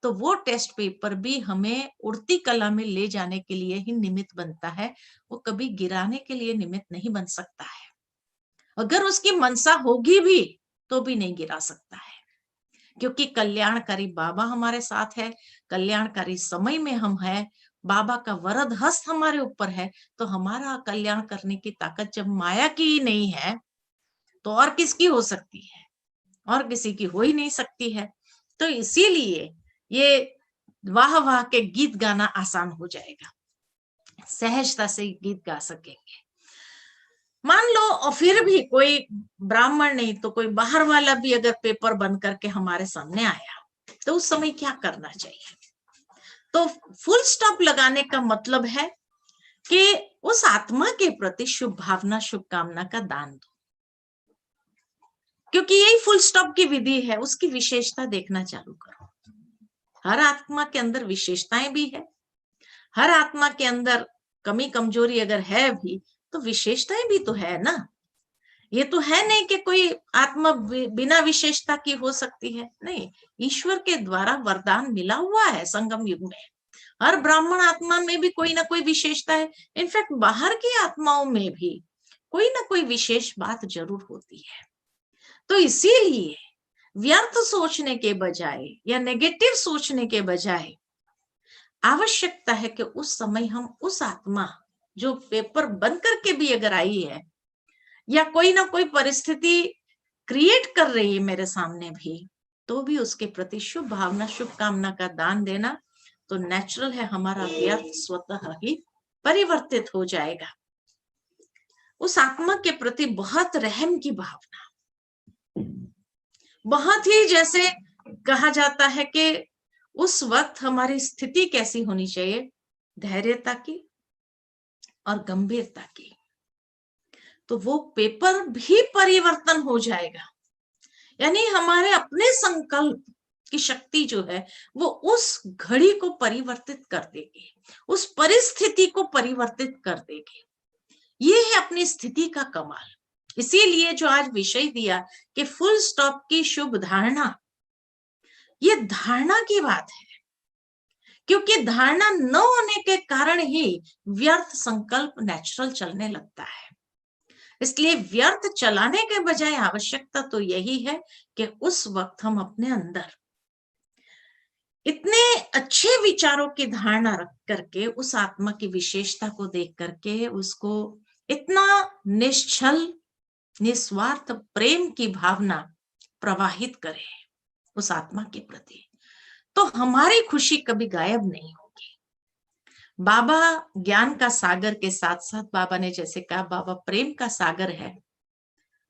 तो वो टेस्ट पेपर भी हमें उड़ती कला में ले जाने के लिए ही निमित्त बनता है, वो कभी गिराने के लिए निमित्त नहीं बन सकता है। अगर उसकी मनसा होगी भी तो भी नहीं गिरा सकता है, क्योंकि कल्याणकारी बाबा हमारे साथ है, कल्याणकारी समय में हम हैं, बाबा का वरद हस्त हमारे ऊपर है, तो हमारा कल्याण करने की ताकत जब माया की ही नहीं है तो और किसकी हो सकती है? और किसी की हो ही नहीं सकती है। तो इसीलिए ये वाह वाह के गीत गाना आसान हो जाएगा, सहजता से गीत गा सकेंगे। मान लो और फिर भी कोई ब्राह्मण नहीं तो कोई बाहर वाला भी अगर पेपर बन करके हमारे सामने आया, तो उस समय क्या करना चाहिए? तो फुल स्टॉप लगाने का मतलब है कि उस आत्मा के प्रति शुभ भावना, शुभकामना का दान दो, क्योंकि यही फुल स्टॉप की विधि है। उसकी विशेषता देखना चालू करो। हर आत्मा के अंदर विशेषताएं भी है, हर आत्मा के अंदर कमी कमजोरी अगर है भी तो विशेषताएं भी तो है ना। ये तो है नहीं कि कोई आत्मा बिना विशेषता की हो सकती है, नहीं। ईश्वर के द्वारा वरदान मिला हुआ है संगम युग में। हर ब्राह्मण आत्मा में भी कोई ना कोई विशेषता है। इनफैक्ट बाहर की आत्माओं में भी कोई ना कोई विशेष बात जरूर होती है। तो इसीलिए व्यर्थ सोचने के बजाय या नेगेटिव सोचने के बजाय आवश्यकता है कि उस समय हम उस आत्मा जो पेपर बन करके भी अगर आई है या कोई ना कोई परिस्थिति क्रिएट कर रही है मेरे सामने भी, तो भी उसके प्रति शुभ भावना, शुभकामना का दान देना तो नेचुरल है। हमारा व्यर्थ स्वतः ही परिवर्तित हो जाएगा। उस आत्मा के प्रति बहुत रहम की भावना, बहुत ही जैसे कहा जाता है कि उस वक्त हमारी स्थिति कैसी होनी चाहिए, धैर्यता की और गंभीरता की। तो वो पेपर भी परिवर्तन हो जाएगा, यानी हमारे अपने संकल्प की शक्ति जो है वो उस घड़ी को परिवर्तित कर देगी, उस परिस्थिति को परिवर्तित कर देगी। ये है अपनी स्थिति का कमाल। इसीलिए जो आज विषय दिया कि फुल स्टॉप की शुभ धारणा, ये धारणा की बात है, क्योंकि धारणा न होने के कारण ही व्यर्थ संकल्प नेचुरल चलने लगता है। इसलिए व्यर्थ चलाने के बजाय आवश्यकता तो यही है कि उस वक्त हम अपने अंदर इतने अच्छे विचारों की धारणा रख करके, उस आत्मा की विशेषता को देख करके उसको इतना निश्चल निस्वार्थ प्रेम की भावना प्रवाहित करें उस आत्मा के प्रति, तो हमारी खुशी कभी गायब नहीं होगी। बाबा ज्ञान का सागर के साथ साथ बाबा ने जैसे कहा बाबा प्रेम का सागर है,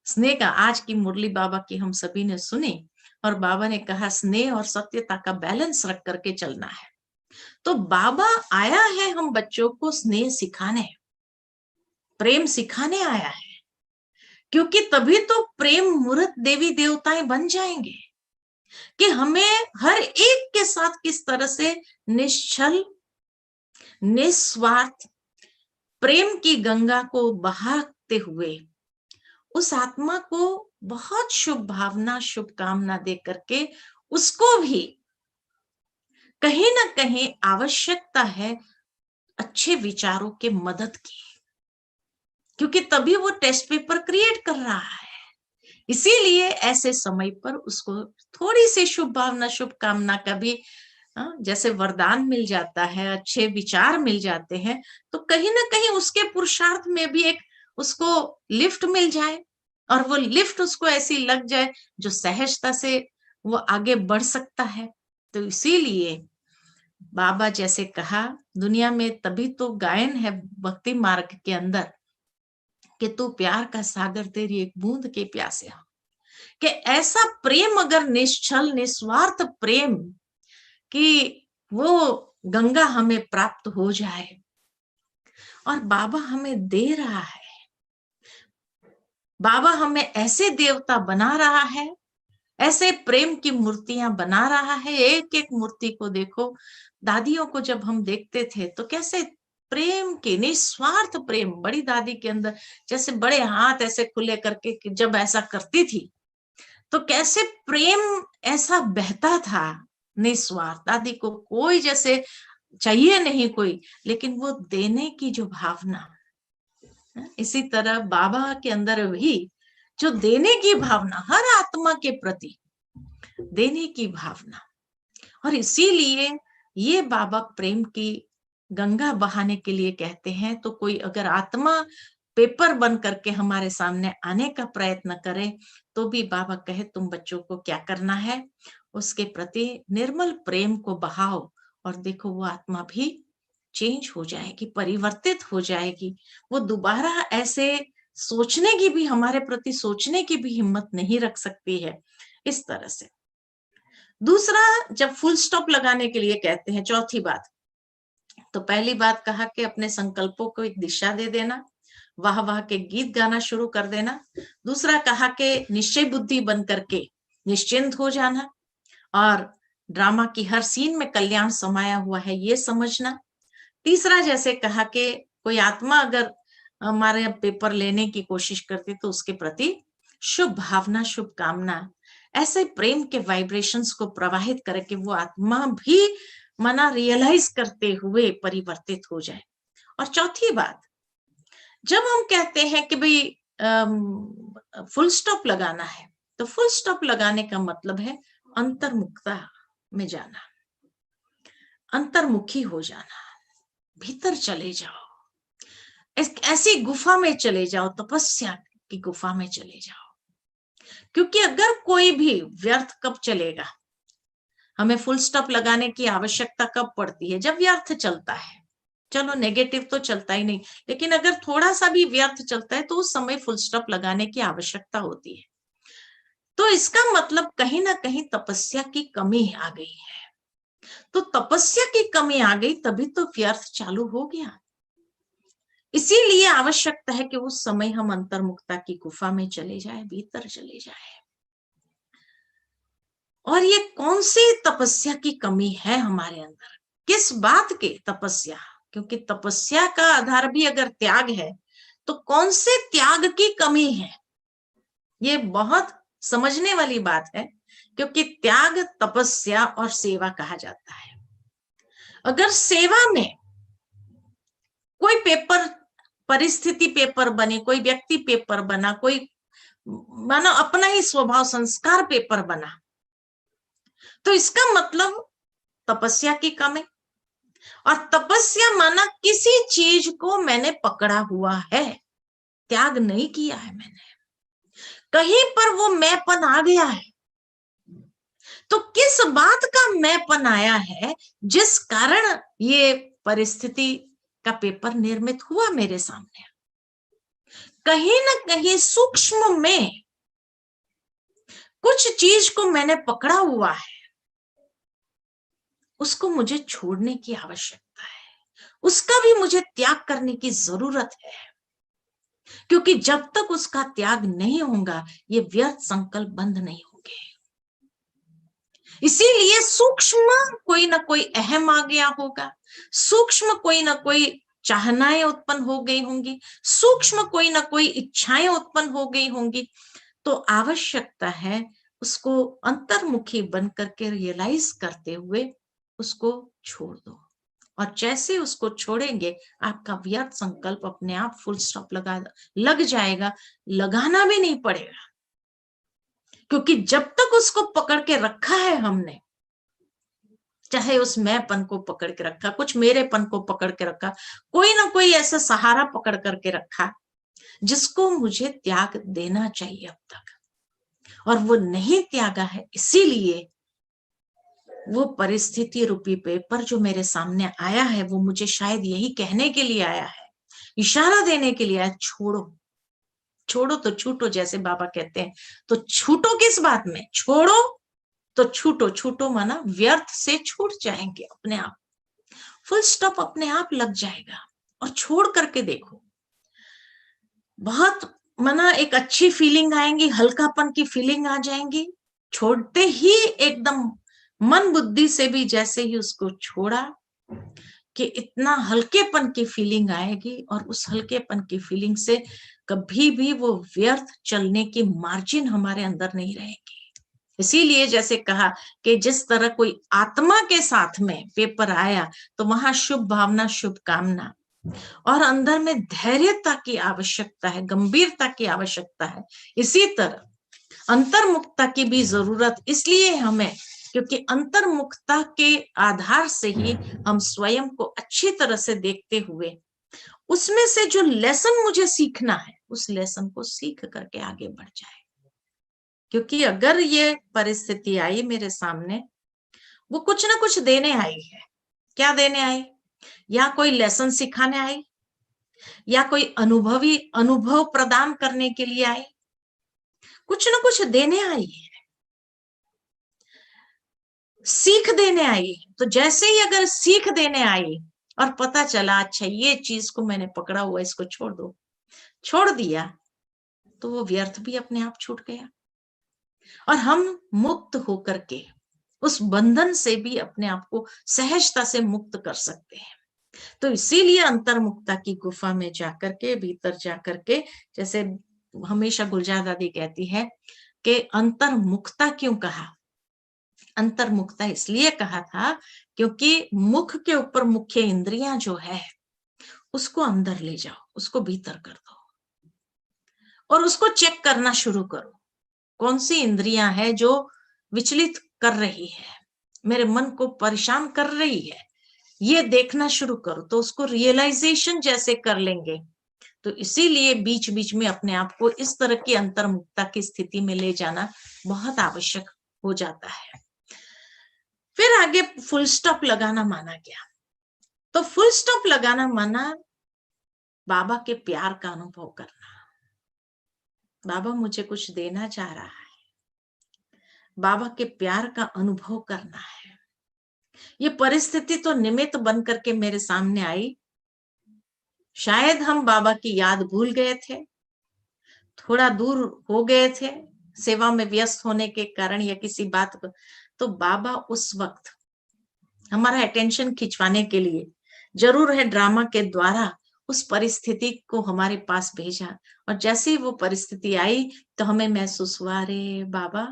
स्नेह का। आज की मुरली बाबा की हम सभी ने सुनी और बाबा ने कहा स्नेह और सत्यता का बैलेंस रख करके चलना है। तो बाबा आया है हम बच्चों को स्नेह सिखाने, प्रेम सिखाने आया है, क्योंकि तभी तो प्रेम मूर्त देवी देवताएं बन जाएंगे कि हमें हर एक के साथ किस तरह से निश्चल निस्वार्थ प्रेम की गंगा को बहाते हुए उस आत्मा को बहुत शुभ भावना शुभकामना दे करके उसको भी कहीं ना कहीं आवश्यकता है अच्छे विचारों के मदद की, क्योंकि तभी वो टेस्ट पेपर क्रिएट कर रहा है। इसीलिए ऐसे समय पर उसको थोड़ी सी शुभ भावना शुभकामना का भी जैसे वरदान मिल जाता है, अच्छे विचार मिल जाते हैं, तो कहीं ना कहीं उसके पुरुषार्थ में भी एक उसको लिफ्ट मिल जाए और वो लिफ्ट उसको ऐसी लग जाए जो सहजता से वो आगे बढ़ सकता है। तो इसीलिए बाबा जैसे कहा दुनिया में तभी तो गायन है भक्ति मार्ग के अंदर कि तू प्यार का सागर तेरी एक बूंद के प्यासे हो, कि ऐसा प्रेम अगर निश्चल निस्वार्थ प्रेम कि वो गंगा हमें प्राप्त हो जाए, और बाबा हमें दे रहा है, बाबा हमें ऐसे देवता बना रहा है, ऐसे प्रेम की मूर्तियां बना रहा है। एक एक मूर्ति को देखो, दादियों को जब हम देखते थे तो कैसे प्रेम के निस्वार्थ प्रेम, बड़ी दादी के अंदर जैसे बड़े हाथ ऐसे खुले करके जब ऐसा करती थी तो कैसे प्रेम ऐसा बहता था निस्वार्थ। दादी को कोई जैसे चाहिए नहीं कोई, लेकिन वो देने की जो भावना, इसी तरह बाबा के अंदर भी जो देने की भावना, हर आत्मा के प्रति देने की भावना, और इसीलिए ये बाबा प्रेम की गंगा बहाने के लिए कहते हैं। तो कोई अगर आत्मा पेपर बन करके हमारे सामने आने का प्रयत्न करे तो भी बाबा कहे तुम बच्चों को क्या करना है, उसके प्रति निर्मल प्रेम को बहाओ और देखो वो आत्मा भी चेंज हो जाएगी, परिवर्तित हो जाएगी। वो दोबारा ऐसे सोचने की भी, हमारे प्रति सोचने की भी हिम्मत नहीं रख सकती है। इस तरह से दूसरा, जब फुल स्टॉप लगाने के लिए कहते हैं, चौथी बात, तो पहली बात कहा कि अपने संकल्पों को एक दिशा दे देना, वाह वाह के गीत गाना शुरू कर देना। दूसरा कहा कि निश्चय बुद्धि बन करके निश्चिंत हो जाना, और ड्रामा की हर सीन में कल्याण समाया हुआ है ये समझना। तीसरा जैसे कहा कि कोई आत्मा अगर हमारे पेपर लेने की कोशिश करती तो उसके प्रति शुभ भावना शुभकामना, ऐसे प्रेम के वाइब्रेशंस को प्रवाहित करके वो आत्मा भी मना रियलाइज करते हुए परिवर्तित हो जाए। और चौथी बात, जब हम कहते हैं कि भाई फुल स्टॉप लगाना है, तो फुल स्टॉप लगाने का मतलब है अंतर्मुखता में जाना, अंतर्मुखी हो जाना, भीतर चले जाओ, ऐसी गुफा में चले जाओ, तपस्या की गुफा में चले जाओ। क्योंकि अगर कोई भी व्यर्थ कब चलेगा, हमें फुल स्टॉप लगाने की आवश्यकता कब पड़ती है, जब व्यर्थ चलता है। चलो नेगेटिव तो चलता ही नहीं, लेकिन अगर थोड़ा सा भी व्यर्थ चलता है तो उस समय फुल स्टॉप लगाने की आवश्यकता होती है। तो इसका मतलब कहीं ना कहीं तपस्या की कमी आ गई है। तो तपस्या की कमी आ गई तभी तो व्यर्थ चालू हो गया। इसीलिए आवश्यकता है कि उस समय हम अंतर्मुखता की गुफा में चले जाए, भीतर चले जाए। और ये कौन सी तपस्या की कमी है हमारे अंदर, किस बात की तपस्या? क्योंकि तपस्या का आधार भी अगर त्याग है तो कौन से त्याग की कमी है? ये बहुत समझने वाली बात है, क्योंकि त्याग तपस्या और सेवा कहा जाता है। अगर सेवा में कोई पेपर, परिस्थिति पेपर बने, कोई व्यक्ति पेपर बना, कोई मानो अपना ही स्वभाव संस्कार पेपर बना, तो इसका मतलब तपस्या की कमी। और तपस्या माना किसी चीज को मैंने पकड़ा हुआ है, त्याग नहीं किया है मैंने, कहीं पर वो मैंपन आ गया है। तो किस बात का मैंपन आया है जिस कारण ये परिस्थिति का पेपर निर्मित हुआ मेरे सामने? कहीं ना कहीं सूक्ष्म में कुछ चीज को मैंने पकड़ा हुआ है, उसको मुझे छोड़ने की आवश्यकता है, उसका भी मुझे त्याग करने की जरूरत है। क्योंकि जब तक उसका त्याग नहीं होगा ये व्यर्थ संकल्प बंद नहीं होंगे। इसीलिए सूक्ष्म कोई ना कोई अहम आ गया होगा, सूक्ष्म कोई ना कोई चाहनाएं उत्पन्न हो गई होंगी, सूक्ष्म कोई ना कोई इच्छाएं उत्पन्न हो गई होंगी। तो आवश्यकता है उसको अंतर्मुखी बन करके रियलाइज करते हुए उसको छोड़ दो। और जैसे उसको छोड़ेंगे आपका व्यर्थ संकल्प अपने आप फुल स्टॉप लग जाएगा, लगाना भी नहीं पड़ेगा। क्योंकि जब तक उसको पकड़ के रखा है हमने, चाहे उस मैंपन को पकड़ के रखा, कुछ मेरेपन को पकड़ के रखा, कोई ना कोई ऐसा सहारा पकड़ करके रखा जिसको मुझे त्याग देना चाहिए अब तक, और वो नहीं त्यागा है। इसीलिए वो परिस्थिति रूपी पेपर जो मेरे सामने आया है वो मुझे शायद यही कहने के लिए आया है, इशारा देने के लिए आया, छोड़ो, छोड़ो तो छूटो, जैसे बाबा कहते हैं। तो छूटो किस बात में? छोड़ो तो छूटो। छूटो माना व्यर्थ से छूट जाएंगे अपने आप, फुल स्टॉप अपने आप लग जाएगा। और छोड़ करके देखो, बहुत माना एक अच्छी फीलिंग आएंगी, हल्कापन की फीलिंग आ जाएंगी। छोड़ते ही एकदम मन बुद्धि से भी जैसे ही उसको छोड़ा कि इतना हल्केपन की फीलिंग आएगी, और उस हल्केपन की फीलिंग से कभी भी वो व्यर्थ चलने की मार्जिन हमारे अंदर नहीं रहेगी। इसीलिए जैसे कहा कि जिस तरह कोई आत्मा के साथ में पेपर आया तो वहां शुभ भावना, शुभ कामना, और अंदर में धैर्यता की आवश्यकता है, गंभीरता की आवश्यकता है। इसी तरह अंतर्मुखता की भी जरूरत इसलिए हमें, क्योंकि अंतर्मुखता के आधार से ही हम स्वयं को अच्छी तरह से देखते हुए उसमें से जो लेसन मुझे सीखना है उस लेसन को सीख करके आगे बढ़ जाए। क्योंकि अगर ये परिस्थिति आई मेरे सामने, वो कुछ ना कुछ देने आई है। क्या देने आई? या कोई लेसन सिखाने आई, या कोई अनुभव प्रदान करने के लिए आई, कुछ ना कुछ देने आई है, सीख देने आई। तो जैसे ही अगर सीख देने आई और पता चला अच्छा ये चीज को मैंने पकड़ा हुआ, इसको छोड़ दो, छोड़ दिया, तो वो व्यर्थ भी अपने आप छूट गया, और हम मुक्त होकर के उस बंधन से भी अपने आप को सहजता से मुक्त कर सकते हैं। तो इसीलिए अंतर्मुखता की गुफा में जाकर के, भीतर जाकर के, जैसे हमेशा गुलजार दादी कहती है कि अंतर्मुखता क्यों कहा? अंतर्मुखता इसलिए कहा था क्योंकि मुख के ऊपर मुख्य इंद्रियां जो है उसको अंदर ले जाओ, उसको भीतर कर दो, और उसको चेक करना शुरू करो। कौन सी इंद्रियां है जो विचलित कर रही है, मेरे मन को परेशान कर रही है, ये देखना शुरू करो। तो उसको रियलाइजेशन जैसे कर लेंगे। तो इसीलिए बीच बीच में अपने आप को इस तरह की अंतर्मुखता की स्थिति में ले जाना बहुत आवश्यक हो जाता है। फिर आगे फुल स्टॉप लगाना माना क्या? तो फुल स्टॉप लगाना माना बाबा के प्यार का अनुभव करना। बाबा मुझे कुछ देना चाह रहा है, बाबा के प्यार का अनुभव करना है। ये परिस्थिति तो निमित्त बन करके मेरे सामने आई। शायद हम बाबा की याद भूल गए थे, थोड़ा दूर हो गए थे सेवा में व्यस्त होने के कारण या किसी बात को, तो बाबा उस वक्त हमारा अटेंशन खिंचवाने के लिए जरूर है ड्रामा के द्वारा उस परिस्थिति को हमारे पास भेजा। और जैसे ही वो परिस्थिति आई तो हमें महसूस हुआ, अरे बाबा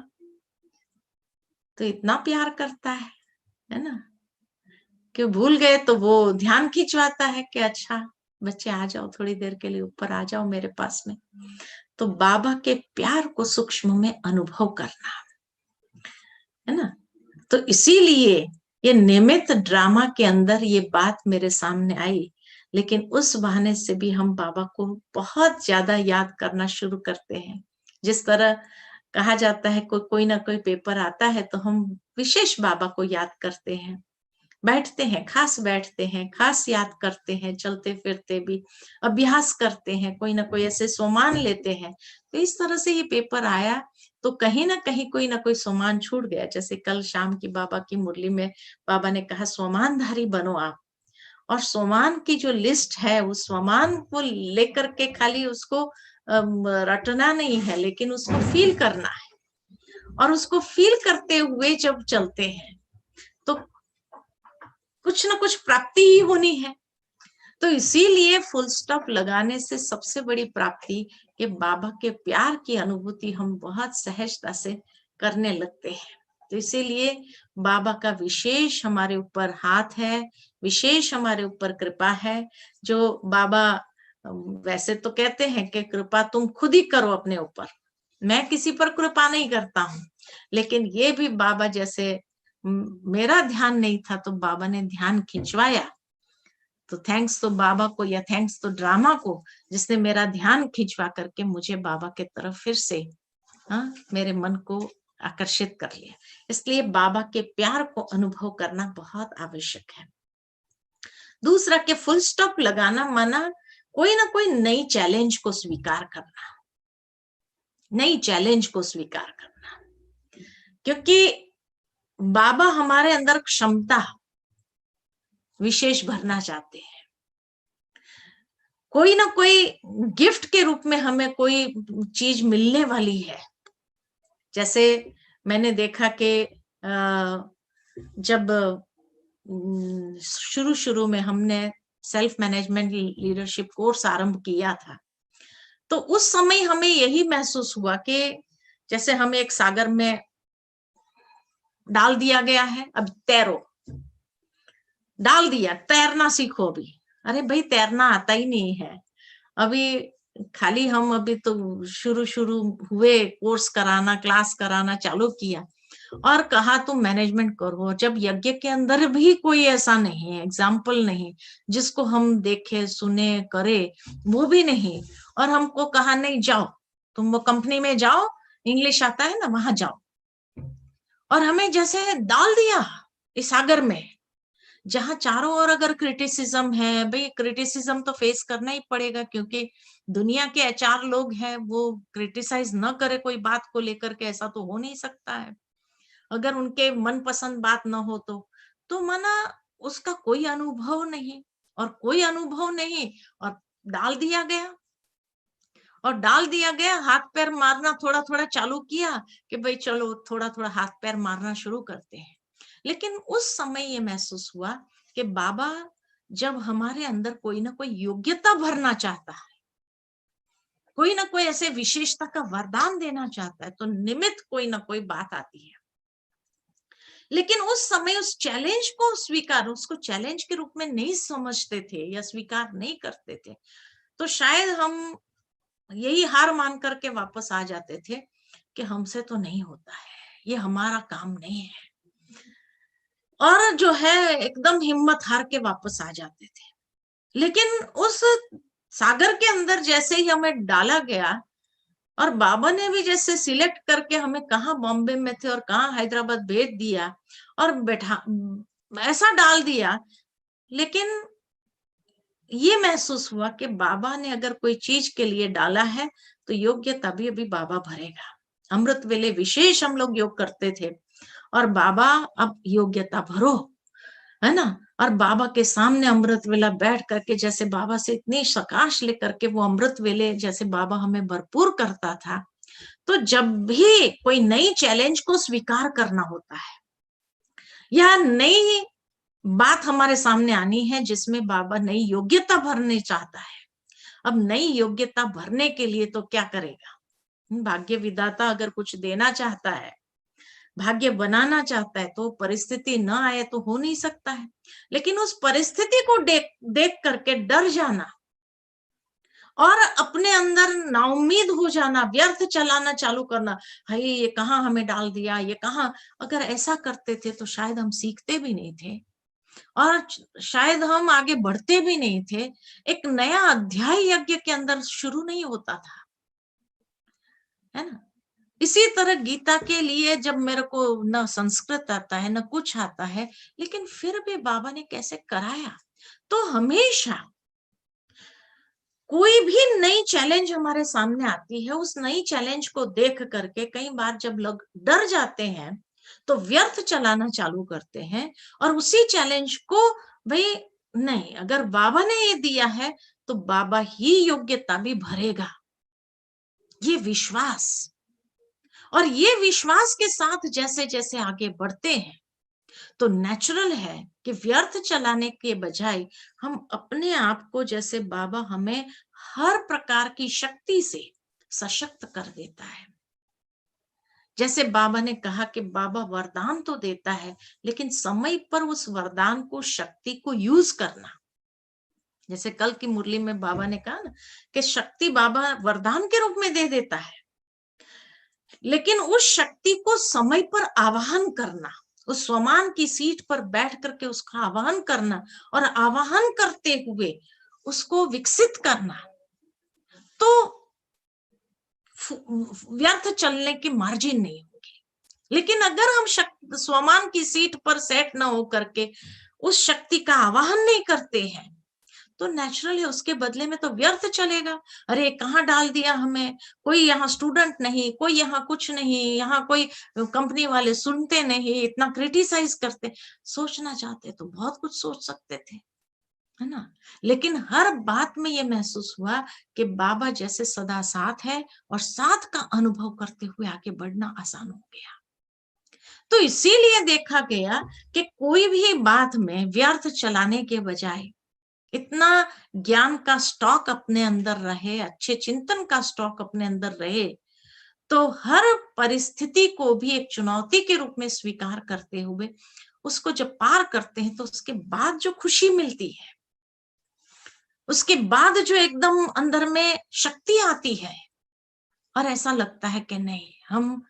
तो इतना प्यार करता है ना, कि भूल गए। तो वो ध्यान खिंचवाता है कि अच्छा बच्चे आ जाओ, थोड़ी देर के लिए ऊपर आ जाओ मेरे पास में। तो बाबा के प्यार को सूक्ष्म में अनुभव करना है ना। तो इसीलिए ये निमित्त ड्रामा के अंदर ये बात मेरे सामने आई, लेकिन उस बहाने से भी हम बाबा को बहुत ज्यादा याद करना शुरू करते हैं। जिस तरह कहा जाता है कोई ना कोई पेपर आता है तो हम विशेष बाबा को याद करते हैं, बैठते हैं, खास याद करते हैं, चलते फिरते भी अभ्यास करते हैं, कोई ना कोई ऐसे सोमान लेते हैं। तो इस तरह से ये पेपर आया तो कहीं ना कहीं कोई ना कोई सोमान छूट गया। जैसे कल शाम की बाबा की मुरली में बाबा ने कहा सोमानधारी बनो आप, और सोमान की जो लिस्ट है उस सोमान को लेकर के खाली उसको रटना नहीं है, लेकिन उसको फील करना है। और उसको फील करते हुए जब चलते हैं तो कुछ ना कुछ प्राप्ति ही होनी है। तो इसीलिए फुल स्टॉप लगाने से सबसे बड़ी प्राप्ति कि बाबा के प्यार की अनुभूति हम बहुत सहजता से करने लगते हैं। तो इसीलिए बाबा का विशेष हमारे ऊपर हाथ है, विशेष हमारे ऊपर कृपा है। जो बाबा वैसे तो कहते हैं कि कृपा तुम खुद ही करो अपने ऊपर, मैं किसी पर कृपा नहीं करता हूँ, लेकिन ये भी बाबा जैसे मेरा ध्यान नहीं था तो बाबा ने ध्यान खिंचवाया। तो थैंक्स तो बाबा को या थैंक्स तो ड्रामा को जिसने मेरा ध्यान खिंचवा करके मुझे बाबा के तरफ फिर से मेरे मन को आकर्षित कर लिया। इसलिए बाबा के प्यार को अनुभव करना बहुत आवश्यक है। दूसरा कि फुल स्टॉप लगाना माना कोई ना कोई नई चैलेंज को स्वीकार करना, नई चैलेंज को स्वीकार करना, क्योंकि बाबा हमारे अंदर क्षमता विशेष भरना चाहते हैं। कोई ना कोई गिफ्ट के रूप में हमें कोई चीज मिलने वाली है। जैसे मैंने देखा कि जब शुरू में हमने सेल्फ मैनेजमेंट लीडरशिप कोर्स आरंभ किया था तो उस समय हमें यही महसूस हुआ कि जैसे हमें एक सागर में डाल दिया गया है, अब तैरो, डाल दिया, तैरना सीखो। अभी अरे भाई तैरना आता ही नहीं है, अभी खाली हम अभी तो शुरू हुए, कोर्स कराना, क्लास कराना चालू किया और कहा तुम मैनेजमेंट करो। जब यज्ञ के अंदर भी कोई ऐसा नहीं है, एग्जाम्पल नहीं जिसको हम देखे सुने करे, वो भी नहीं। और हमको कहा नहीं जाओ तुम वो कंपनी में जाओ, इंग्लिश आता है ना, वहां जाओ। और हमें जैसे डाल दिया इस सागर में जहां चारों ओर अगर क्रिटिसिज्म है, भाई क्रिटिसिज्म तो फेस करना ही पड़ेगा क्योंकि दुनिया के HR लोग हैं, वो क्रिटिसाइज न करे कोई बात को लेकर के, ऐसा तो हो नहीं सकता है। अगर उनके मनपसंद बात न हो तो माना उसका कोई अनुभव नहीं, और कोई अनुभव नहीं और डाल दिया गया। और डाल दिया गया, हाथ पैर मारना थोड़ा थोड़ा चालू किया कि भाई चलो थोड़ा थोड़ा हाथ पैर मारना शुरू करते हैं। लेकिन उस समय ये महसूस हुआ कि बाबा जब हमारे अंदर कोई ना कोई योग्यता भरना चाहता है, कोई ना कोई ऐसे विशेषता का वरदान देना चाहता है, तो निमित्त कोई ना कोई बात आती है। लेकिन उस समय उस चैलेंज को स्वीकार, उसको चैलेंज के रूप में नहीं समझते थे या स्वीकार नहीं करते थे, तो शायद हम यही हार मान करके वापस आ जाते थे कि हमसे तो नहीं होता है, ये हमारा काम नहीं है, और जो है एकदम हिम्मत हार के वापस आ जाते थे। लेकिन उस सागर के अंदर जैसे ही हमें डाला गया और बाबा ने भी जैसे सिलेक्ट करके हमें कहाँ बॉम्बे में थे और कहाँ हैदराबाद भेज दिया और बैठा ऐसा डाल दिया, लेकिन ये महसूस हुआ कि बाबा ने अगर कोई चीज के लिए डाला है तो योग्यता भी अभी बाबा भरेगा। अमृत वेले विशेष हम लोग योग करते थे, और बाबा अब योग्यता भरो, है ना। और बाबा के सामने अमृत वेला बैठ करके, जैसे बाबा से इतनी सकाश लेकर के वो अमृत वेले जैसे बाबा हमें भरपूर करता था, तो जब भी कोई नई चैलेंज को स्वीकार करना होता है या नई बात हमारे सामने आनी है जिसमें बाबा नई योग्यता भरने चाहता है, अब नई योग्यता भरने के लिए तो क्या करेगा, भाग्य विधाता अगर कुछ देना चाहता है, भाग्य बनाना चाहता है, तो परिस्थिति न आए तो हो नहीं सकता है। लेकिन उस परिस्थिति को देख करके डर जाना और अपने अंदर नाउम्मीद हो जाना, व्यर्थ चलाना चालू करना, हाय ये कहाँ हमें डाल दिया, ये कहाँ, अगर ऐसा करते थे तो शायद हम सीखते भी नहीं थे और शायद हम आगे बढ़ते भी नहीं थे। एक नया अध्याय यज्ञ के अंदर शुरू नहीं होता था, है ना। इसी तरह गीता के लिए जब मेरे को न संस्कृत आता है न कुछ आता है, लेकिन फिर भी बाबा ने कैसे कराया, तो हमेशा कोई भी नई चैलेंज हमारे सामने आती है, उस नई चैलेंज को देख करके कई बार जब लोग डर जाते हैं तो व्यर्थ चलाना चालू करते हैं, और उसी चैलेंज को भाई नहीं, अगर बाबा ने ये दिया है तो बाबा ही योग्यता भी भरेगा, ये विश्वास। और ये विश्वास के साथ जैसे जैसे आगे बढ़ते हैं तो नेचुरल है कि व्यर्थ चलाने के बजाय हम अपने आप को, जैसे बाबा हमें हर प्रकार की शक्ति से सशक्त कर देता है। जैसे बाबा ने कहा कि बाबा वरदान तो देता है, लेकिन समय पर उस वरदान को, शक्ति को यूज करना। जैसे कल की मुरली में बाबा ने कहा ना कि शक्ति बाबा वरदान के रूप में दे देता है, लेकिन उस शक्ति को समय पर आवाहन करना, उस स्वमान की सीट पर बैठ करके उसका आवाहन करना और आवाहन करते हुए उसको विकसित करना, तो व्यर्थ चलने की मार्जिन नहीं होगी। लेकिन अगर हम स्वमान की सीट पर सेट न हो करके उस शक्ति का आवाहन नहीं करते हैं, तो नेचुरली उसके बदले में तो व्यर्थ चलेगा। अरे कहाँ डाल दिया हमें, कोई यहाँ स्टूडेंट नहीं, कोई यहाँ कुछ नहीं, यहाँ कोई कंपनी वाले सुनते नहीं, इतना क्रिटिसाइज करते। सोचना चाहते तो बहुत कुछ सोच सकते थे, है ना। लेकिन हर बात में ये महसूस हुआ कि बाबा जैसे सदा साथ है और साथ का अनुभव करते हुए आगे बढ़ना आसान हो गया। तो इसीलिए देखा गया कि कोई भी बात में व्यर्थ चलाने के बजाय इतना ज्ञान का स्टॉक अपने अंदर रहे, अच्छे चिंतन का स्टॉक अपने अंदर रहे, तो हर परिस्थिति को भी एक चुनौती के रूप में स्वीकार करते हुए उसको जब पार करते हैं तो उसके बाद जो खुशी मिलती है, उसके बाद जो एकदम अंदर में शक्ति आती है और ऐसा लगता है कि नहीं, हम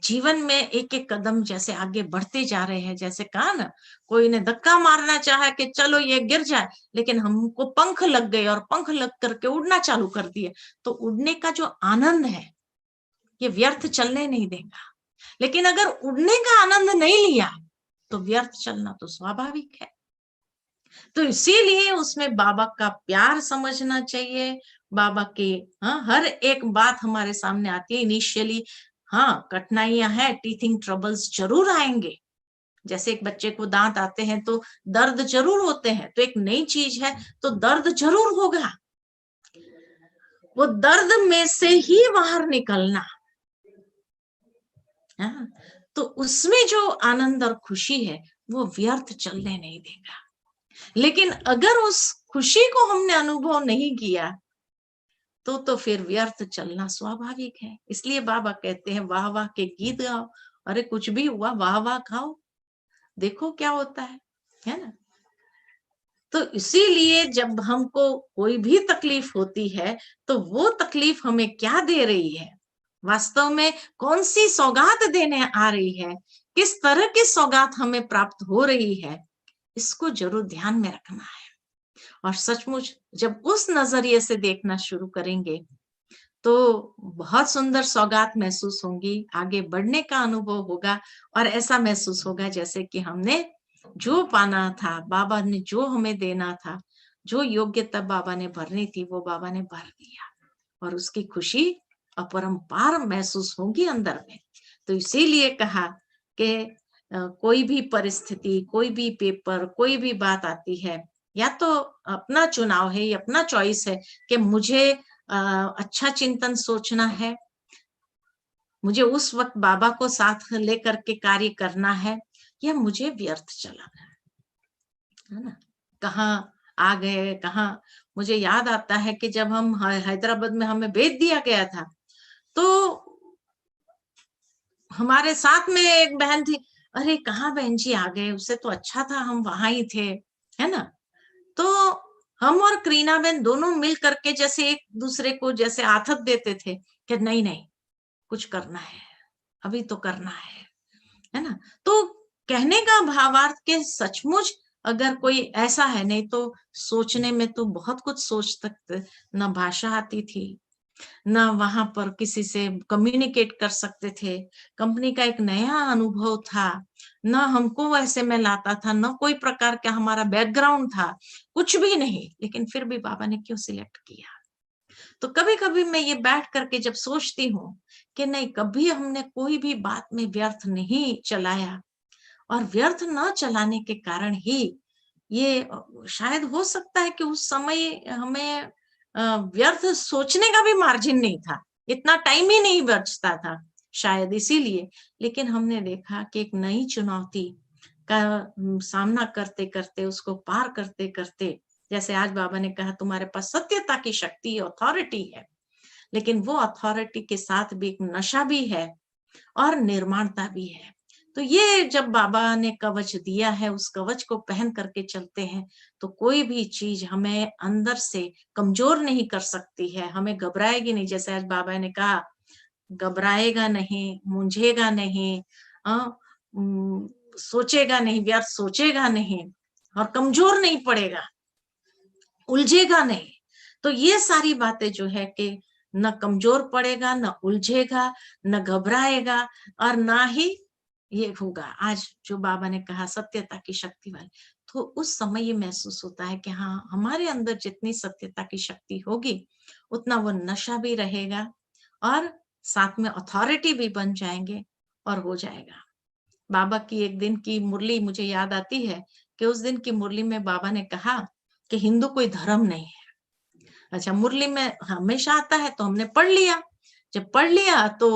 जीवन में एक एक कदम जैसे आगे बढ़ते जा रहे हैं। जैसे कहा ना, कोई ने धक्का मारना चाहा कि चलो ये गिर जाए, लेकिन हमको पंख लग गए और पंख लग करके उड़ना चालू कर दिए, तो उड़ने का जो आनंद है ये व्यर्थ चलने नहीं देगा। लेकिन अगर उड़ने का आनंद नहीं लिया तो व्यर्थ चलना तो स्वाभाविक है। तो इसीलिए उसमें बाबा का प्यार समझना चाहिए। बाबा के हर एक बात हमारे सामने आती है। इनिशियली कठिनाइयां हैं, टीथिंग ट्रबल्स जरूर आएंगे। जैसे एक बच्चे को दांत आते हैं तो दर्द जरूर होते हैं, तो एक नई चीज है तो दर्द जरूर होगा। वो दर्द में से ही बाहर निकलना, तो उसमें जो आनंद और खुशी है वो व्यर्थ चलने नहीं देगा। लेकिन अगर उस खुशी को हमने अनुभव नहीं किया तो फिर व्यर्थ चलना स्वाभाविक है। इसलिए बाबा कहते हैं वाह वाह के गीत गाओ। अरे कुछ भी हुआ वाह वाह खाओ, देखो क्या होता है ना। तो इसीलिए जब हमको कोई भी तकलीफ होती है तो वो तकलीफ हमें क्या दे रही है, वास्तव में कौन सी सौगात देने आ रही है, किस तरह की सौगात हमें प्राप्त हो रही है, इसको जरूर ध्यान में रखना है। और सचमुच जब उस नजरिए से देखना शुरू करेंगे तो बहुत सुंदर सौगात महसूस होंगी, आगे बढ़ने का अनुभव होगा और ऐसा महसूस होगा जैसे कि हमने जो पाना था, बाबा ने जो हमें देना था, जो योग्यता बाबा ने भरनी थी वो बाबा ने भर दिया और उसकी खुशी अपरंपार महसूस होगी अंदर में। तो इसीलिए कहा कि कोई भी परिस्थिति, कोई भी पेपर, कोई भी बात आती है, या तो अपना चुनाव है, या अपना चॉइस है कि मुझे अच्छा चिंतन सोचना है, मुझे उस वक्त बाबा को साथ लेकर के कार्य करना है, या मुझे व्यर्थ चलाना है ना। कहाँ आ गए, कहाँ। मुझे याद आता है कि जब हम हैदराबाद में हमें भेज दिया गया था, तो हमारे साथ में एक बहन थी, अरे कहाँ बहन जी आ गए, उससे तो अच्छा था हम वहां ही थे, है ना। तो हम और करीना बहन दोनों मिल करके जैसे एक दूसरे को जैसे आथत देते थे कि नहीं नहीं कुछ करना है, अभी तो करना है ना। तो कहने का भावार्थ के सचमुच अगर कोई ऐसा है, नहीं तो सोचने में तो बहुत कुछ सोच सकते, न भाषा आती थी, ना वहां पर किसी से कम्युनिकेट कर सकते थे, कंपनी का एक नया अनुभव था, ना हमको वैसे में लाता था, ना कोई प्रकार का हमारा बैकग्राउंड था, कुछ भी नहीं, लेकिन फिर भी बाबा ने क्यों सिलेक्ट किया। तो कभी कभी मैं ये बैठ करके जब सोचती हूँ कि नहीं, कभी हमने कोई भी बात में व्यर्थ नहीं चलाया, और व्यर्थ न चलाने के कारण ही ये शायद हो सकता है कि उस समय हमें व्यर्थ सोचने का भी मार्जिन नहीं था, इतना टाइम ही नहीं बचता था शायद इसीलिए। लेकिन हमने देखा कि एक नई चुनौती का सामना करते करते, उसको पार करते करते, जैसे आज बाबा ने कहा तुम्हारे पास सत्यता की शक्ति, अथॉरिटी है, लेकिन वो अथॉरिटी के साथ भी एक नशा भी है और निर्माणता भी है। तो ये जब बाबा ने कवच दिया है, उस कवच को पहन करके चलते हैं, तो कोई भी चीज हमें अंदर से कमजोर नहीं कर सकती है, हमें घबराएगी नहीं। जैसे आज बाबा ने कहा, घबराएगा नहीं, मुंझेगा नहीं, सोचेगा नहीं, व्यर्थ सोचेगा नहीं, और कमजोर नहीं पड़ेगा, उलझेगा नहीं। तो ये सारी बातें जो है कि न कमजोर पड़ेगा, न उलझेगा, न घबराएगा, और ना ही ये होगा। आज जो बाबा ने कहा सत्यता की शक्ति वाली, तो उस समय ये महसूस होता है कि हाँ, हमारे अंदर जितनी सत्यता की शक्ति होगी, उतना वो नशा भी रहेगा, और साथ में अथॉरिटी भी बन जाएंगे, और हो जाएगा। बाबा की एक दिन की मुरली मुझे याद आती है कि उस दिन की मुरली में बाबा ने कहा कि हिंदू कोई धर्म नहीं है। अच्छा, मुरली में हमेशा आता है तो हमने पढ़ लिया। जब पढ़ लिया तो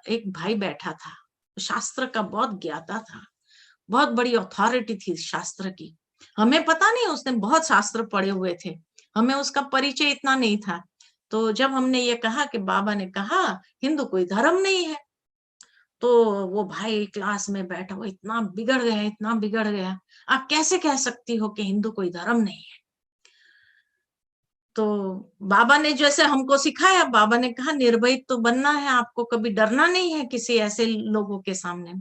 एक भाई बैठा था, शास्त्र का बहुत ज्ञाता था, बहुत बड़ी अथॉरिटी थी शास्त्र की। हमें पता नहीं, उसने बहुत शास्त्र पढ़े हुए थे, हमें उसका परिचय इतना नहीं था। तो जब हमने ये कहा कि बाबा ने कहा हिंदू कोई धर्म नहीं है, तो वो भाई क्लास में बैठा, वो इतना बिगड़ गया, इतना बिगड़ गया, आप कैसे कह सकती हो कि हिंदू कोई धर्म नहीं है। तो बाबा ने जैसे हमको सिखाया, बाबा ने कहा निर्भय तो बनना है आपको, कभी डरना नहीं है किसी ऐसे लोगों के सामने।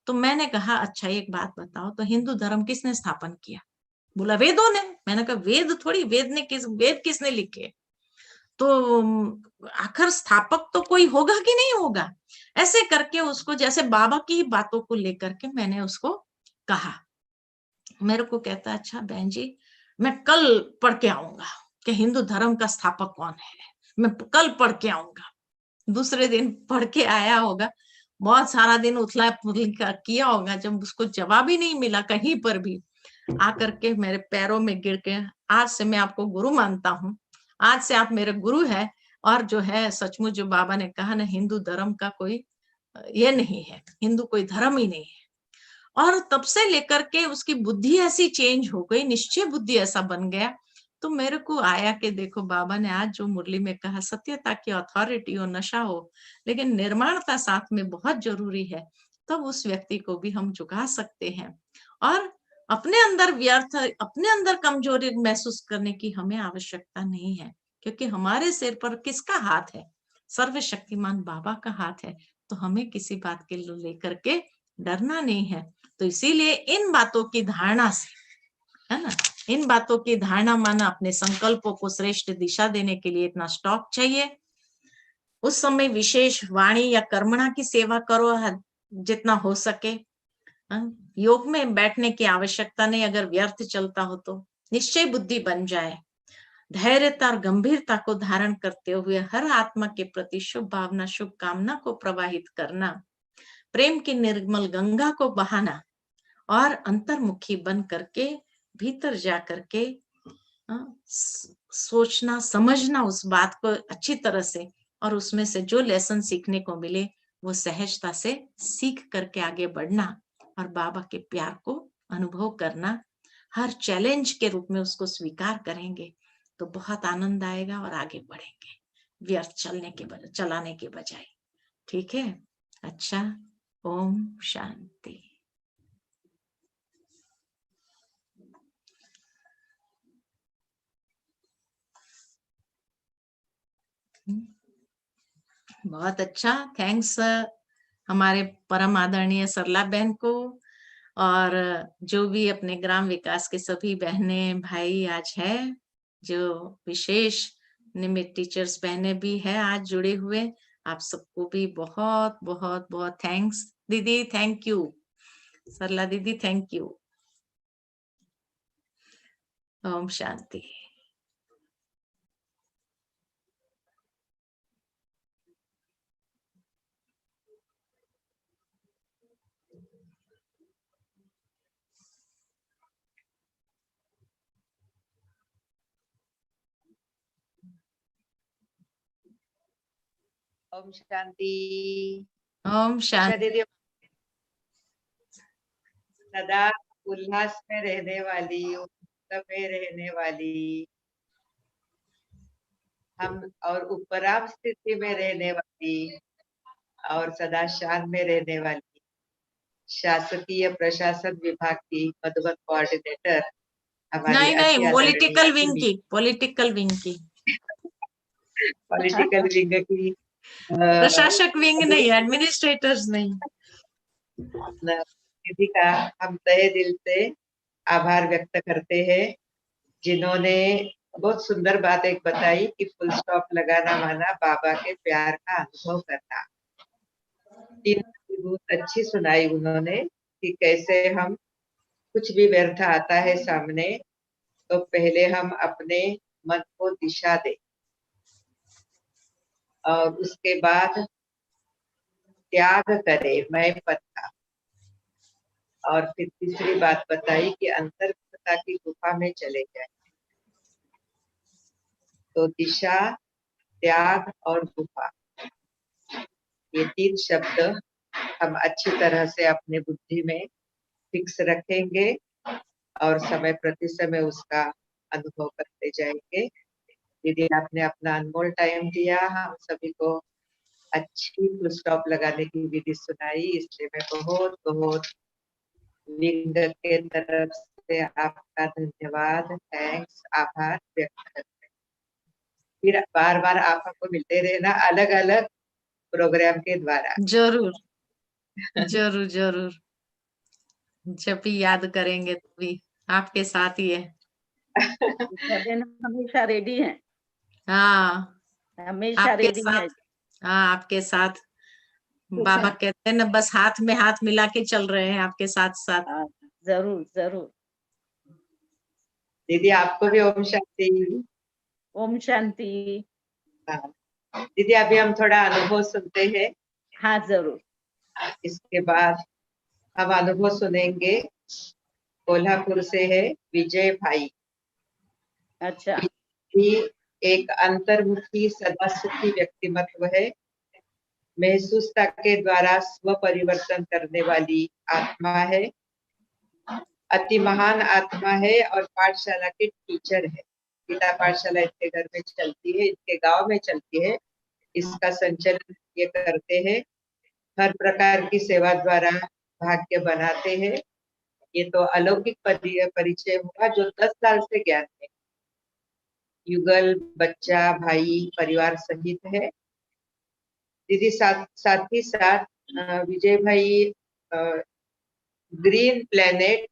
तो मैंने कहा अच्छा एक बात बताओ, तो हिंदू धर्म किसने स्थापन किया? बोला वेदों ने। मैंने कहा वेद थोड़ी, वेद किसने लिखे? तो आखिर स्थापक तो कोई होगा कि नहीं होगा? ऐसे करके उसको जैसे बाबा की बातों को लेकर के मैंने उसको कहा। मेरे को कहता अच्छा बहन जी, मैं कल पढ़ के आऊंगा कि हिंदू धर्म का स्थापक कौन है, मैं कल पढ़ के आऊंगा। दूसरे दिन पढ़ के आया होगा, बहुत सारा दिन उथला पुथला किया होगा, जब उसको जवाब ही नहीं मिला कहीं पर भी, आकर के मेरे पैरों में गिर के, आज से मैं आपको गुरु मानता हूँ, आज से आप मेरे गुरु है, और जो है सचमुच जो बाबा ने कहा ना, हिंदू धर्म का कोई ये नहीं है, हिंदू कोई धर्म ही नहीं है। और तब से लेकर के उसकी बुद्धि ऐसी चेंज हो गई, निश्चय बुद्धि ऐसा बन गया। तो मेरे को आया कि देखो बाबा ने आज जो मुरली में कहा, सत्यता की अथॉरिटी हो, नशा हो, लेकिन निर्माणता साथ में बहुत जरूरी है, तब उस व्यक्ति को भी हम झुका सकते हैं। और अपने अंदर व्यर्थ, अपने अंदर कमजोरी महसूस करने की हमें आवश्यकता नहीं है, क्योंकि हमारे सिर पर किसका हाथ है? सर्वशक्तिमान बाबा का हाथ है। तो हमें किसी बात के लेकर के डरना नहीं है। तो इसीलिए इन बातों की धारणा से, है ना, इन बातों की धारणा माना अपने संकल्पों को श्रेष्ठ दिशा देने के लिए इतना स्टॉक चाहिए। उस समय विशेष वाणी या कर्मणा की सेवा करो जितना हो सके। योग में बैठने की आवश्यकता नहीं, अगर व्यर्थ चलता हो तो निश्चय बुद्धि बन जाए। धैर्यता और गंभीरता को धारण करते हुए हर आत्मा के प्रति शुभ भावना, शुभ कामना को प्रवाहित करना, प्रेम की निर्मल गंगा को बहाना और अंतर्मुखी बन करके भीतर जा करके सोचना, समझना उस बात को अच्छी तरह से, और उसमें से जो लेसन सीखने को मिले वो सहजता से सीख करके आगे बढ़ना और बाबा के प्यार को अनुभव करना। हर चैलेंज के रूप में उसको स्वीकार करेंगे तो बहुत आनंद आएगा और आगे बढ़ेंगे व्यर्थ चलाने के बजाय। ठीक है, अच्छा, ओम शांति। बहुत अच्छा, थैंक्स हमारे परम आदरणीय सरला बहन को, और जो भी अपने ग्राम विकास के सभी बहनें भाई आज है, जो विशेष निमित्त टीचर्स बहनें भी है आज जुड़े हुए, आप सबको भी बहुत बहुत बहुत थैंक्स। दीदी थैंक यू, सरला दीदी थैंक यू। ओम शांति। ओम शांति। ओम अच्छा शांति। दीदी, सदा उल्लास में रहने वाली, उत्सव में रहने वाली, हम और उपराम स्थिति में रहने वाली और सदा शांत में रहने वाली शासकीय प्रशासन विभाग की मधुबन कोऑर्डिनेटर हमारी नहीं, पॉलिटिकल विंग की, पॉलिटिकल विंग की, पॉलिटिकल विंग की प्रशासक विंग नहीं, एडमिनिस्ट्रेटर्स नहीं। दीदी का हम तहे दिल से आभार व्यक्त करते हैं, जिन्होंने बहुत सुंदर बात एक बताई कि फुल स्टॉप लगाना माना बाबा के प्यार का अनुभव करना। तीन बहुत अच्छी सुनाई उन्होंने कि कैसे हम कुछ भी व्यर्थ आता है सामने तो पहले हम अपने मन को दिशा दें और उसके बाद त्याग करें मैं पत्ता। और फिर तीसरी बात बताई कि अंतर्गता की गुफा में चले जाए। तो दिशा, त्याग और गुफा, ये तीन शब्द हम अच्छी तरह से अपने बुद्धि में फिक्स रखेंगे और समय प्रति समय उसका अनुभव करते जाएंगे। दीदी आपने अपना अनमोल टाइम दिया, हम सभी को अच्छी फुल स्टॉप लगाने की विधि सुनाई, इसलिए मैं बहुत बहुत विंग के तरफ से आपका धन्यवाद, थैंक्स, आभार व्यक्त करते हैं। फिर बार बार आप हमको मिलते रहना अलग अलग प्रोग्राम के द्वारा। जरूर जरूर जरूर, जब भी याद करेंगे तो भी आपके साथ ही है। हमेशा रेडी है। हाँ, हमेशा आपके रेडी साथ, है। हाँ आपके साथ। बाबा कहते हैं ना, बस हाथ में हाथ मिला के चल रहे हैं आपके साथ साथ। जरूर जरूर। दीदी आपको भी ओम शांति। ओम शांति। दीदी अभी हम थोड़ा अनुभव सुनते हैं। हाँ जरूर। इसके बाद हम अनुभव सुनेंगे, कोल्हापुर से है विजय भाई। अच्छा। भी एक अंतर्मुखी सदा सुखी व्यक्तिमत्व है, महसूसता के द्वारा स्व परिवर्तन करने वाली आत्मा है, अति महान आत्मा है और पाठशाला के टीचर है। गीता पाठशाला इनके घर में चलती है, इनके गांव में चलती है, इसका संचालन ये करते हैं, हर प्रकार की सेवा द्वारा भाग्य बनाते हैं। ये तो अलौकिक परिचय हुआ जो 10 साल से ज्ञान है, युगल बच्चा भाई परिवार सहित है। दीदी साथ ही साथ विजय भाई ग्रीन प्लेनेट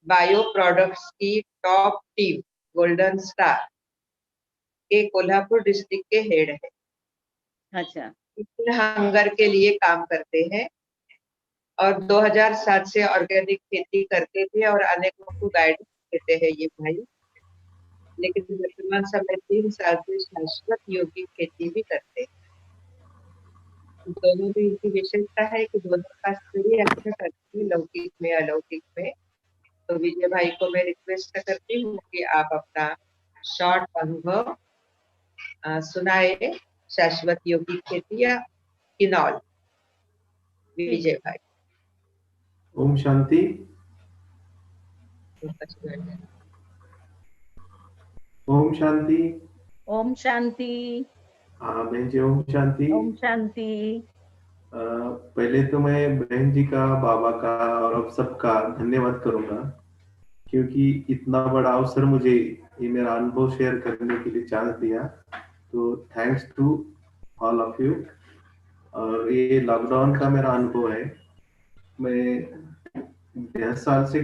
बायो प्रोडक्ट्स की टॉप टीम गोल्डन स्टार के कोल्हापुर डिस्ट्रिक्ट के हेड है। अच्छा। हंगर के लिए काम करते हैं और 2007 से ऑर्गेनिक खेती करते थे और अनेकों को गाइडेंस देते हैं ये भाई। लेकिन वर्तमान समय 3 साल से शाश्वत योगी खेती भी करते हैं। दोनों में इनकी विशेषता है कि दोनों का स्तरीय अच्छा करते हैं, लौकिक में अलौकिक में। तो विजय भाई को मैं रिक्वेस्ट करती हूँ कि आप अपना शॉर्ट अनुभव सुनाए, शाश्वत योगी खेती या किनौल। विजय भाई। ओम शांति। ओम शांति। ओम शांति। हाँ बहन जी, ओम शांति। ओम शांति। पहले तो मैं बहन जी का, बाबा का और अब सबका धन्यवाद करूंगा, क्योंकि इतना बड़ा अवसर मुझे ये मेरा अनुभव शेयर करने के लिए चांस दिया। तो thanks to all of you. और ये लॉकडाउन का मेरा अनुभव है। मैं 10 साल से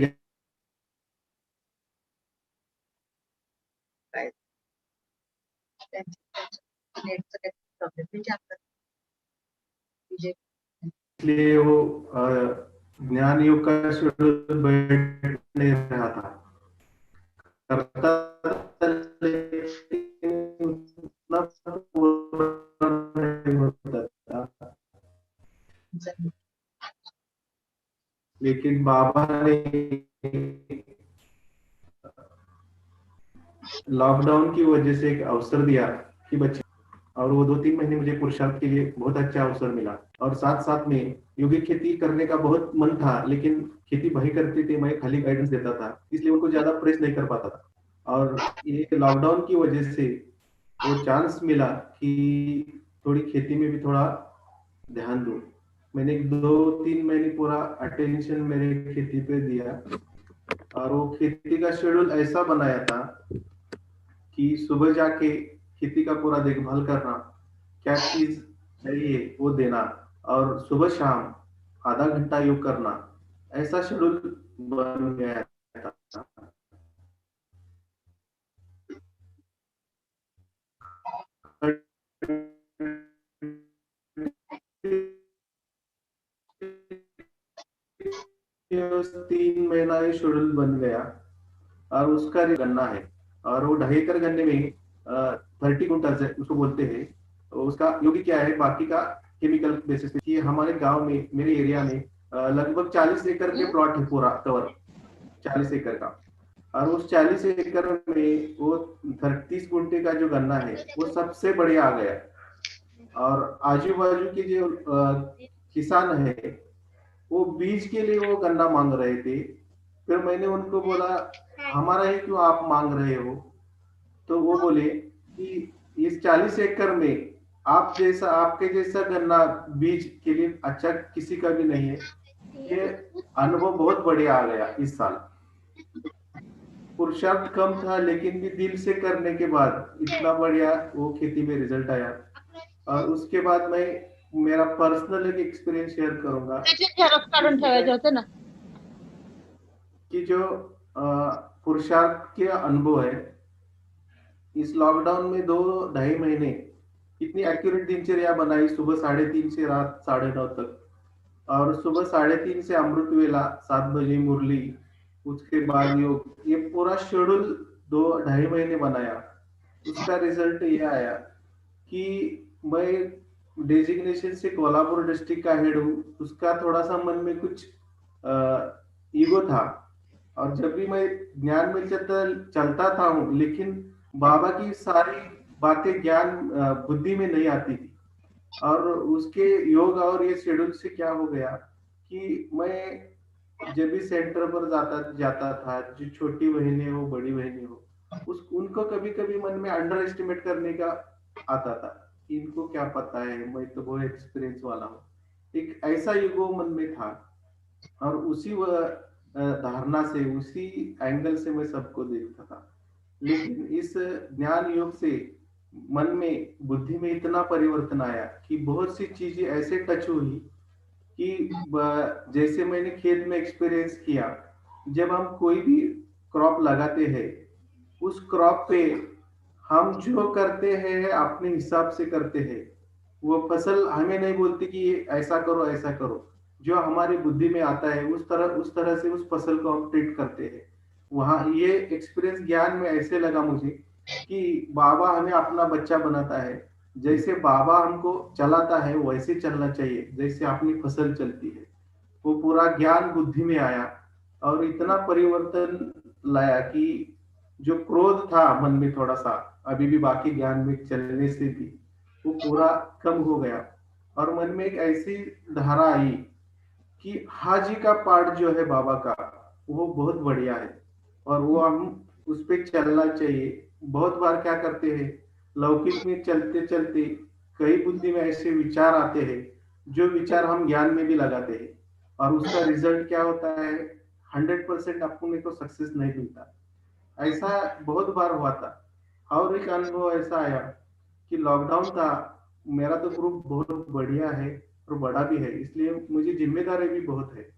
इसलिए वो ज्ञान योग का शेड्यूल बैठ नहीं रहा था, करता था, लेकिन उतना पूरा नहीं होता था। लेकिन बाबा ने लॉकडाउन की वजह से एक अवसर दिया कि बच्चे, और वो 2-3 महीने मुझे पुरुषार्थ के लिए बहुत अच्छा अवसर मिला। और साथ साथ में योगिक खेती करने का बहुत मन था, लेकिन खेती भाई करते थे, मैं खाली गाइडेंस देता था, इसलिए उनको ज्यादा प्रेस नहीं कर पाता था। और ये लॉकडाउन की वजह से वो चांस मिला कि थोड़ी खेती में भी थोड़ा ध्यान दूं। मैंने 2-3 महीने पूरा अटेंशन मेरे खेती पे दिया, और वो खेती का शेड्यूल ऐसा बनाया था कि सुबह जाके खेती का पूरा देखभाल करना, क्या चीज चाहिए वो देना, और सुबह शाम आधा घंटा योग करना, ऐसा शेड्यूल बन गया था। तीन महीना ये शेड्यूल बन गया, और उसका गन्ना है, और वो 2.5 एकड़ गन्ने में 30 क्विंटल है, उसको बोलते हैं। तो उसका योगी क्या है, बाकी का केमिकल बेसिस पे, कि हमारे गांव में, मेरे एरिया में लगभग 40 एकड़ के प्लॉट है, पूरा कवर 40 एकड़ का। और उस 40 एकड़ में वो 30 गुंठे का जो गन्ना है वो सबसे बढ़िया आ गया। और आजू बाजू के जो किसान है वो बीज के लिए वो गन्ना मांग रहे थे। फिर मैंने उनको बोला, हमारा ही क्यों आप मांग रहे हो? तो वो बोले कि इस 40 एकड़ में आप जैसा, आपके जैसा गन्ना बीज के लिए अच्छा किसी का भी नहीं है। ये अनुभव बहुत बढ़िया आ गया इस साल। पुरुषार्थ कम था, लेकिन भी दिल से करने के बाद इतना बढ़िया वो खेती में रिजल्ट आया। और उसके बाद मैं मेरा पर्सनल एक एक्सपीरियंस शेयर करूंगा कि जो पुरुषार्थ के अनुभव है, इस लॉकडाउन में 2-2.5 महीने इतनी एक्यूरेट दिनचर्या बनाई, सुबह 3:30 से रात 9:30 तक, और सुबह 3:30 से अमृत वेला, 7 बजे मुरली, उसके बाद योग, ये पूरा शेड्यूल 2-2.5 महीने बनाया। उसका रिजल्ट ये आया कि मैं डेजिग्नेशन से कोल्हापुर डिस्ट्रिक्ट का हेड हूँ। उसका थोड़ा सा मन में कुछ ईगो था, और जब भी मैं ज्ञान में चलता था हूँ, लेकिन बाबा की सारी बातें ज्ञान बुद्धि में नहीं आती थी। और उसके योग और ये शेड्यूल से क्या हो गया कि मैं जब भी सेंटर पर जाता था, जो छोटी बहनें हो, बड़ी बहनें हो, उनको कभी कभी मन में अंडर एस्टिमेट करने का आता था, इनको क्या पता है, मैं तो बहुत एक्सपीरियंस वाला हूँ। एक ऐसा ईगो मन में था, और उसी धारणा से, उसी एंगल से मैं सबको देखता था। लेकिन इस ज्ञान योग से मन में, बुद्धि में इतना परिवर्तन आया कि बहुत सी चीजें ऐसे टच हुई कि जैसे मैंने खेत में एक्सपीरियंस किया, जब हम कोई भी क्रॉप लगाते हैं, उस क्रॉप पे हम जो करते हैं अपने हिसाब से करते हैं। वो फसल हमें नहीं बोलती कि ऐसा करो ऐसा करो, जो हमारी बुद्धि में आता है उस तरह से उस फसल को हम ट्रीट करते हैं। वहाँ ये एक्सपीरियंस ज्ञान में ऐसे लगा मुझे कि बाबा हमें अपना बच्चा बनाता है, जैसे बाबा हमको चलाता है वैसे चलना चाहिए, जैसे अपनी फसल चलती है। वो पूरा ज्ञान बुद्धि में आया और इतना परिवर्तन लाया कि जो क्रोध था मन में थोड़ा सा, अभी भी बाकी ज्ञान में चलने से भी वो पूरा कम हो गया। और मन में एक ऐसी धारा आई कि हाजी का पाठ जो है बाबा का, वो बहुत बढ़िया है और वो हम उस पे चलना चाहिए। बहुत बार क्या करते हैं, लौकिक में चलते चलते कई बुद्धि में ऐसे विचार आते हैं जो विचार हम ज्ञान में भी लगाते हैं और उसका रिजल्ट क्या होता है, 100% अपने को सक्सेस नहीं मिलता। ऐसा बहुत बार हुआ था। और एक अनुभव ऐसा आया कि लॉकडाउन था, मेरा तो ग्रुप बहुत बढ़िया है और बड़ा भी है, इसलिए मुझे जिम्मेदारी भी बहुत है।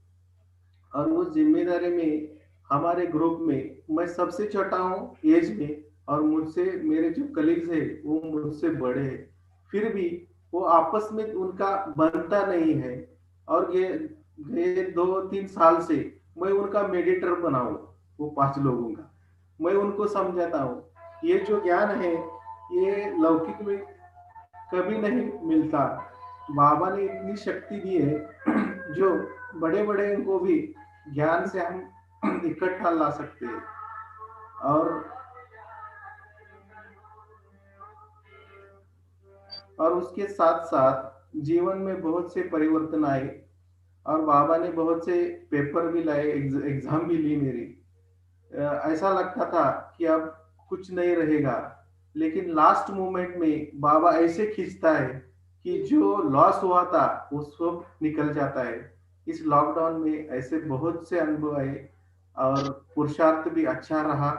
और उस जिम्मेदारी में हमारे ग्रुप में मैं सबसे छोटा हूँ एज में और मुझसे मेरे जो कलीग्स है वो मुझसे बड़े हैं, फिर भी वो आपस में उनका बनता नहीं है। और ये गए 2-3 साल से मैं उनका मेडिएटर बनाऊं, वो 5 लोगों का मैं उनको समझाता हूँ ये जो ज्ञान है ये लौकिक में कभी नहीं मिलता। बाबा ने इतनी शक्ति दी है जो बड़े बड़े को भी ज्ञान से हम इकट्ठा ला सकते हैं। और उसके साथ साथ जीवन में बहुत से परिवर्तन आए और बाबा ने बहुत से पेपर भी लाए, एग्जाम भी ली मेरी। ऐसा लगता था कि अब कुछ नहीं रहेगा, लेकिन लास्ट मोमेंट में बाबा ऐसे खींचता है कि जो लॉस हुआ था वो सब निकल जाता है। इस लॉकडाउन में ऐसे बहुत से अनुभव आए और पुरुषार्थ भी अच्छा रहा।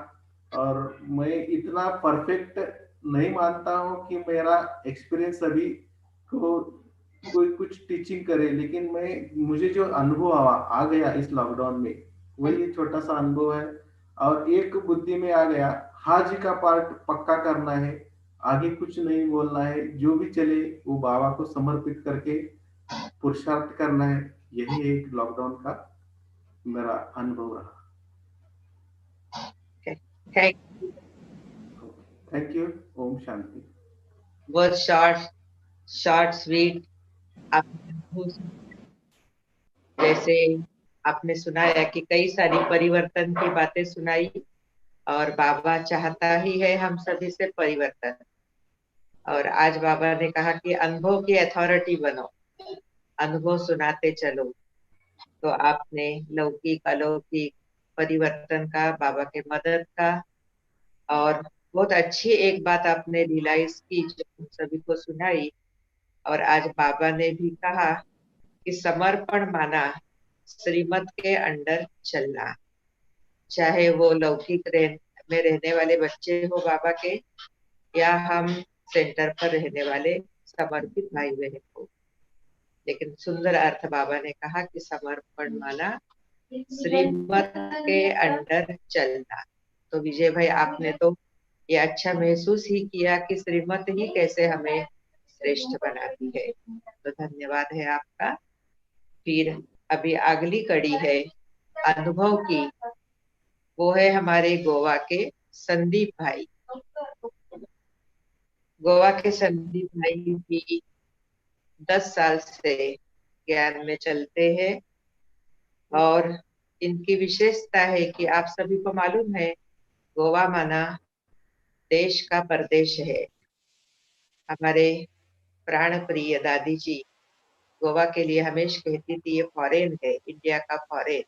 और मैं इतना परफेक्ट नहीं मानता हूँ कि मेरा एक्सपीरियंस अभी को कोई कुछ टीचिंग करे, लेकिन मुझे जो अनुभव आ गया इस लॉकडाउन में वही छोटा सा अनुभव है। और एक बुद्धि में आ गया, हाजी का पार्ट पक्का करना है, आगे कुछ नहीं बोलना है, जो भी चले वो बाबा को समर्पित करके पुरुषार्थ करना है। यही एक लॉकडाउन का मेरा अनुभव रहा। Thank you. ओम शांति। बहुत शॉर्ट स्वीट। जैसे आपने सुनाया कि कई सारी परिवर्तन की बातें सुनाई और बाबा चाहता ही है हम सभी से परिवर्तन। और आज बाबा ने कहा कि अनुभव की अथॉरिटी बनो, अनुभव सुनाते चलो। तो आपने लौकिक अलौकिक परिवर्तन का, बाबा के मदद का, और बहुत अच्छी एक बात आपने रियलाइज की जो हम सभी को सुनाई। और आज बाबा ने भी कहा कि समर्पण माना श्रीमत के अंडर चलना, चाहे वो लौकिक में रहने वाले बच्चे हो बाबा के या हम सेंटर पर रहने वाले समर्पित भाई बहन को। लेकिन सुंदर अर्थ बाबा ने कहा कि समर्पण माना श्रीमत के अंडर चलना। तो विजय भाई आपने तो ये अच्छा महसूस ही किया कि श्रीमत ही कैसे हमें श्रेष्ठ बनाती है। तो धन्यवाद है आपका। फिर अभी अगली कड़ी है अनुभव की, वो है हमारे गोवा के संदीप भाई। गोवा के संदीप भाई भी 10 साल से ज्ञान में चलते हैं और इनकी विशेषता है कि आप सभी को मालूम है गोवा माना देश का परदेश है। हमारे प्राण प्रिय दादी जी गोवा के लिए हमेशा कहती थी ये फॉरेन है, इंडिया का फॉरेन।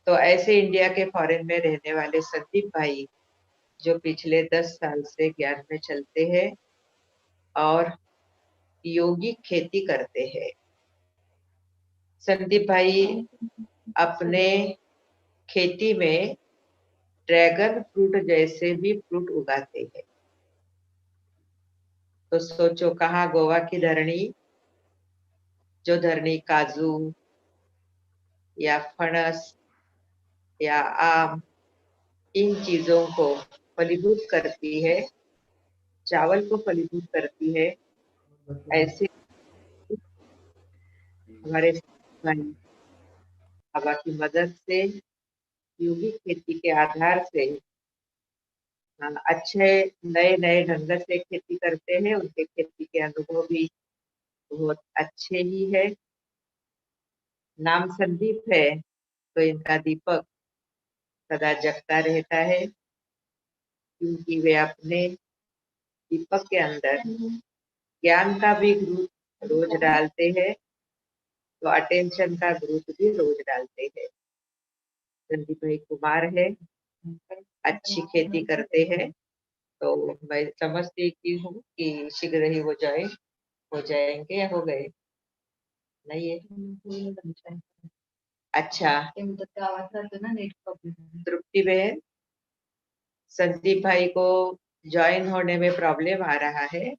तो ऐसे इंडिया के फॉरेन में रहने वाले संदीप भाई जो पिछले 10 साल से ज्ञान में चलते हैं और योगिक खेती करते हैं। संदीप भाई अपने खेती में ड्रैगन फ्रूट जैसे भी फ्रूट उगाते हैं। तो सोचो कहाँ गोवा की धरणी, जो धरणी काजू या फणस या आम इन चीजों को फलीभूत करती है, चावल को फलीभूत करती है, ऐसे हमारे बाबा की मदद से यौगिक खेती के आधार से अच्छे नए नए ढंग से खेती करते हैं। उनके खेती के अनुभव भी बहुत अच्छे ही है। नाम संदीप है तो इनका दीपक सदा जगता रहता है, क्योंकि वे अपने दीपक के अंदर ज्ञान का भी ग्रुप रोज डालते हैं, तो अटेंशन का ग्रुप भी रोज डालते हैं। संदीप भाई कुमार है, अच्छी खेती करते हैं, तो मैं समझती की हूँ कि शीघ्र ही वो जाएंगे या हो गए नहीं है। अच्छा, तृप्ति बहन, संदीप भाई को ज्वाइन होने में प्रॉब्लम आ रहा है,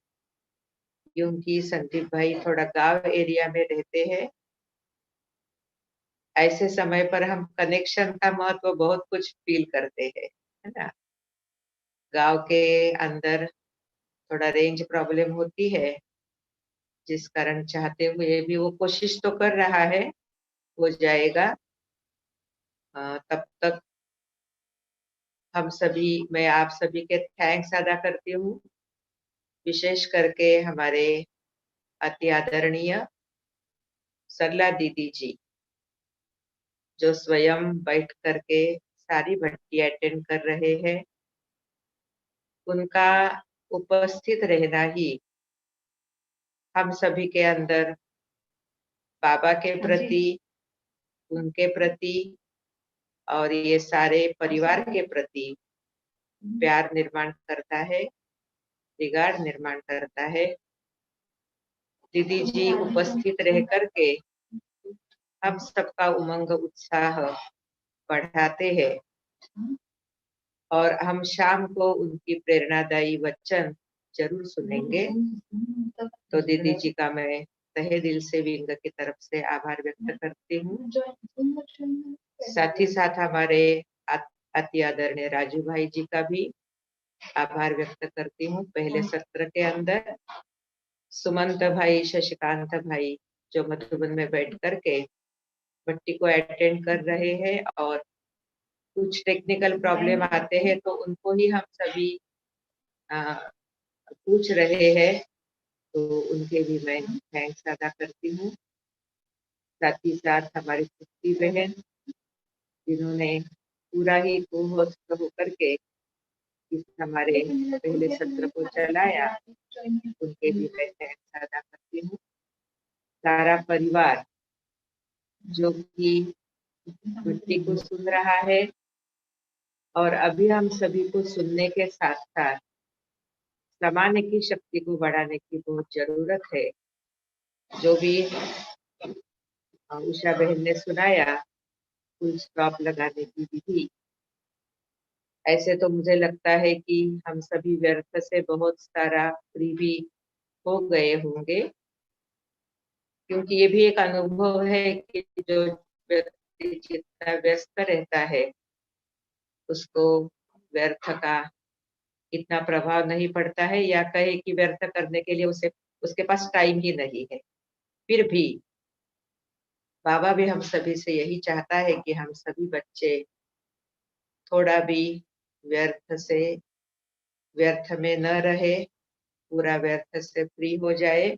क्योंकि संदीप भाई थोड़ा गांव एरिया में रहते हैं। ऐसे समय पर हम कनेक्शन का महत्व बहुत कुछ फील करते हैं, है ना। गांव के अंदर थोड़ा रेंज प्रॉब्लम होती है, जिस कारण चाहते हुए भी वो कोशिश तो कर रहा है, हो जाएगा। तब तक मैं आप सभी के थैंक्स अदा करती हूँ, विशेष करके हमारे अति आदरणीय सरला दीदी जी, जो स्वयं बैठ करके सारी भट्टी अटेंड कर रहे हैं। उनका उपस्थित रहना ही हम सभी के अंदर बाबा के प्रति, उनके प्रति और ये सारे परिवार के प्रति प्यार निर्माण करता है, रिगार्ड निर्माण करता है। दीदी जी उपस्थित रह करके हम सबका उमंग उत्साह बढ़ाते हैं, और हम शाम को उनकी प्रेरणादायी वचन जरूर सुनेंगे। तो दीदी जी का मैं तहे दिल से विंग की तरफ से आभार व्यक्त करती हूँ। साथ ही साथ हमारे अति आदरणीय राजू भाई जी का भी आभार व्यक्त करती हूँ। पहले सत्र के अंदर सुमंत भाई, शशिकांत भाई जो मधुबन में बैठ करके भट्टी को अटेंड कर रहे हैं, और कुछ टेक्निकल प्रॉब्लम आते हैं तो उनको ही हम सभी पूछ रहे हैं, तो उनके भी मैं थैंक्स अदा करती हूँ। साथ ही साथ हमारी तृप्ति बहन, जिन्होंने पूरा ही को-होस्ट होकर के इस हमारे पहले सत्र को चलाया, उनके भी मैं थैंक्स अदा करती हूँ। सारा परिवार जो कि भट्टी को सुन रहा है, और अभी हम सभी को सुनने के साथ साथ समाने की शक्ति को बढ़ाने की बहुत जरूरत है। जो भी उषा बहन ने सुनाया, फुल स्टॉप लगाने की विधि, ऐसे तो मुझे लगता है कि हम सभी व्यर्थ से बहुत सारा फ्री भी हो गए होंगे, क्योंकि ये भी एक अनुभव है कि जो व्यक्ति जितना व्यस्त रहता है, उसको व्यर्थ का इतना प्रभाव नहीं पड़ता है, या कहे कि व्यर्थ करने के लिए उसके पास टाइम ही नहीं है। फिर भी बाबा भी हम सभी से यही चाहता है कि हम सभी बच्चे थोड़ा भी व्यर्थ में न रहे, पूरा व्यर्थ से फ्री हो जाए।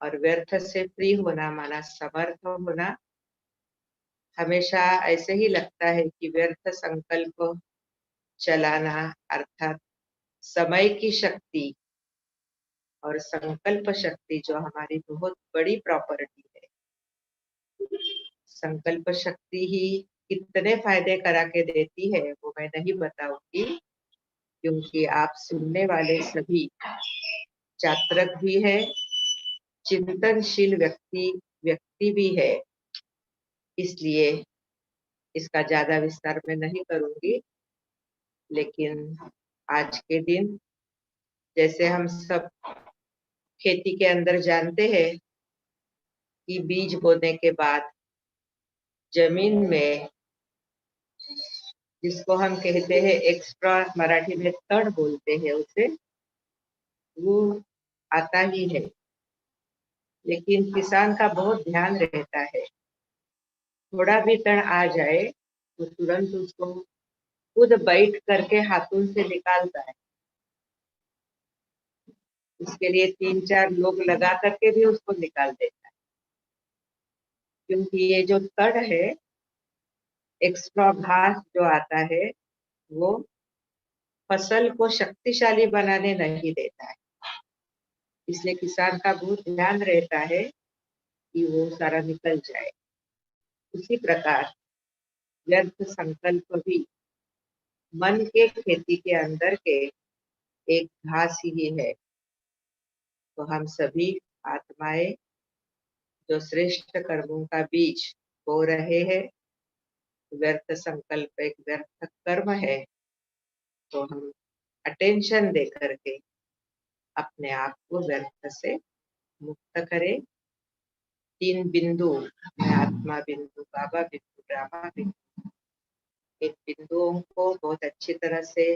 और व्यर्थ से फ्री होना माना समर्थ होना। हमेशा ऐसे ही लगता है कि व्यर्थ संकल्प चलाना, अर्थात समय की शक्ति और संकल्प शक्ति जो हमारी बहुत बड़ी प्रॉपर्टी है, संकल्प शक्ति ही कितने फायदे करा के देती है वो मैं नहीं बताऊंगी, क्योंकि आप सुनने वाले सभी जातक भी है, चिंतनशील व्यक्ति भी है, इसलिए इसका ज्यादा विस्तार में नहीं करूंगी। लेकिन आज के दिन जैसे हम सब खेती के अंदर जानते हैं कि बीज बोने के बाद जमीन में, जिसको हम कहते हैं एक्स्ट्रा, मराठी में तड़ बोलते हैं उसे, वो आता ही है। लेकिन किसान का बहुत ध्यान रहता है, थोड़ा भी तड़ आ जाए तो तुरंत उसको खुद बैठ करके हाथों से निकालता है। उसके लिए 3-4 लोग लगा करके भी उसको निकाल देता है, क्योंकि ये जो तड़ है, एक्स्ट्रा घास जो आता है, वो फसल को शक्तिशाली बनाने नहीं देता है। इसलिए किसान का बहुत ध्यान रहता है कि वो सारा निकल जाए। उसी प्रकार व्यर्थ संकल्प भी मन के खेती के अंदर के एक घास ही है। तो हम सभी आत्माएं जो श्रेष्ठ कर्मों का बीज बो रहे हैं, व्यर्थ संकल्प एक व्यर्थ कर्म है, तो हम अटेंशन दे करके अपने आप को व्यर्थ से मुक्त करें। 3 बिंदु, मैं आत्मा बिंदु, बाबा बिंदु, ड्रामा बिंदु, इन बिंदुओं को बहुत अच्छी तरह से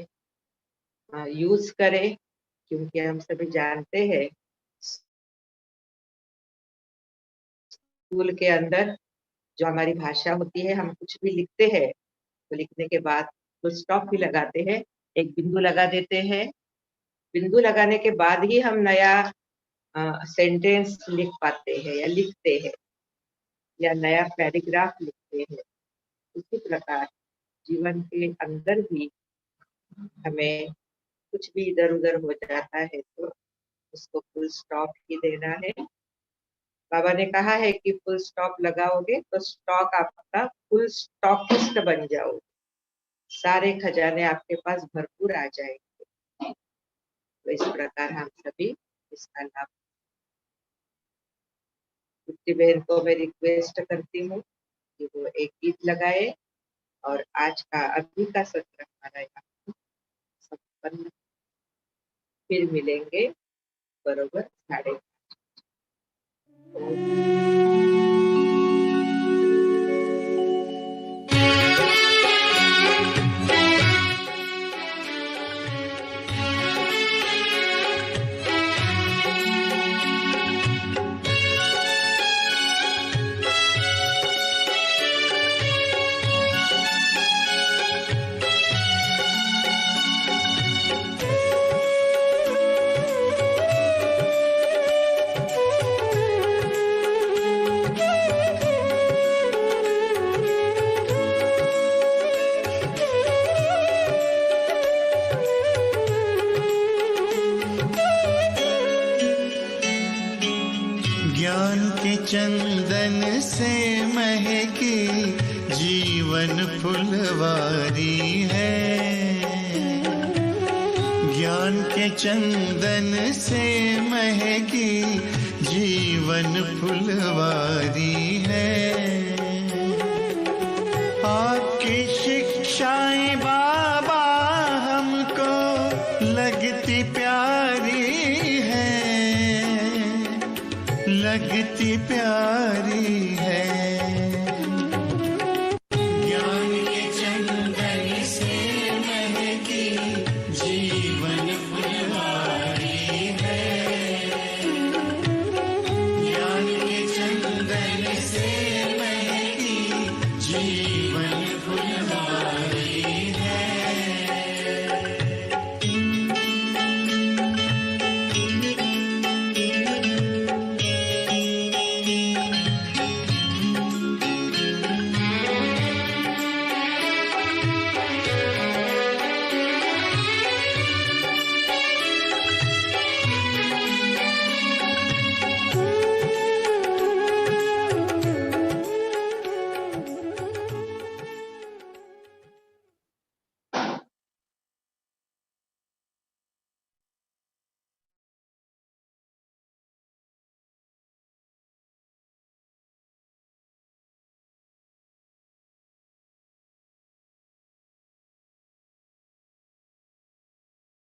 यूज करें, क्योंकि हम सभी जानते हैं स्कूल के अंदर जो हमारी भाषा होती है, हम कुछ भी लिखते हैं तो लिखने के बाद फुल स्टॉप भी लगाते हैं, एक बिंदु लगा देते हैं। बिंदु लगाने के बाद ही हम नया सेंटेंस लिख पाते हैं या लिखते हैं या नया पैराग्राफ लिखते हैं। उसी प्रकार जीवन के अंदर भी हमें कुछ भी इधर उधर हो जाता है तो उसको फुल स्टॉप ही देना है। बाबा ने कहा है कि फुल स्टॉप लगाओगे तो स्टॉक आपका फुल स्टॉकिस्ट बन जाओगे, सारे खजाने आपके पास भरपूर आ जाएंगे। तो इस प्रकार हम सभी इसका लाभ। कुट्टी बहन को मैं रिक्वेस्ट करती हूँ कि वो एक गीत लगाए और आज का अभी का सत्र हमारा यहाँ संपन्न। फिर मिलेंगे बरोबर 5:30। चंदन से महकी जीवन फुलवारी है, ज्ञान के चंदन से महकी जीवन फुलवारी है। आपकी शिक्षाएं बाबा हमको लगती प्यारी है, लगती प्यारी है।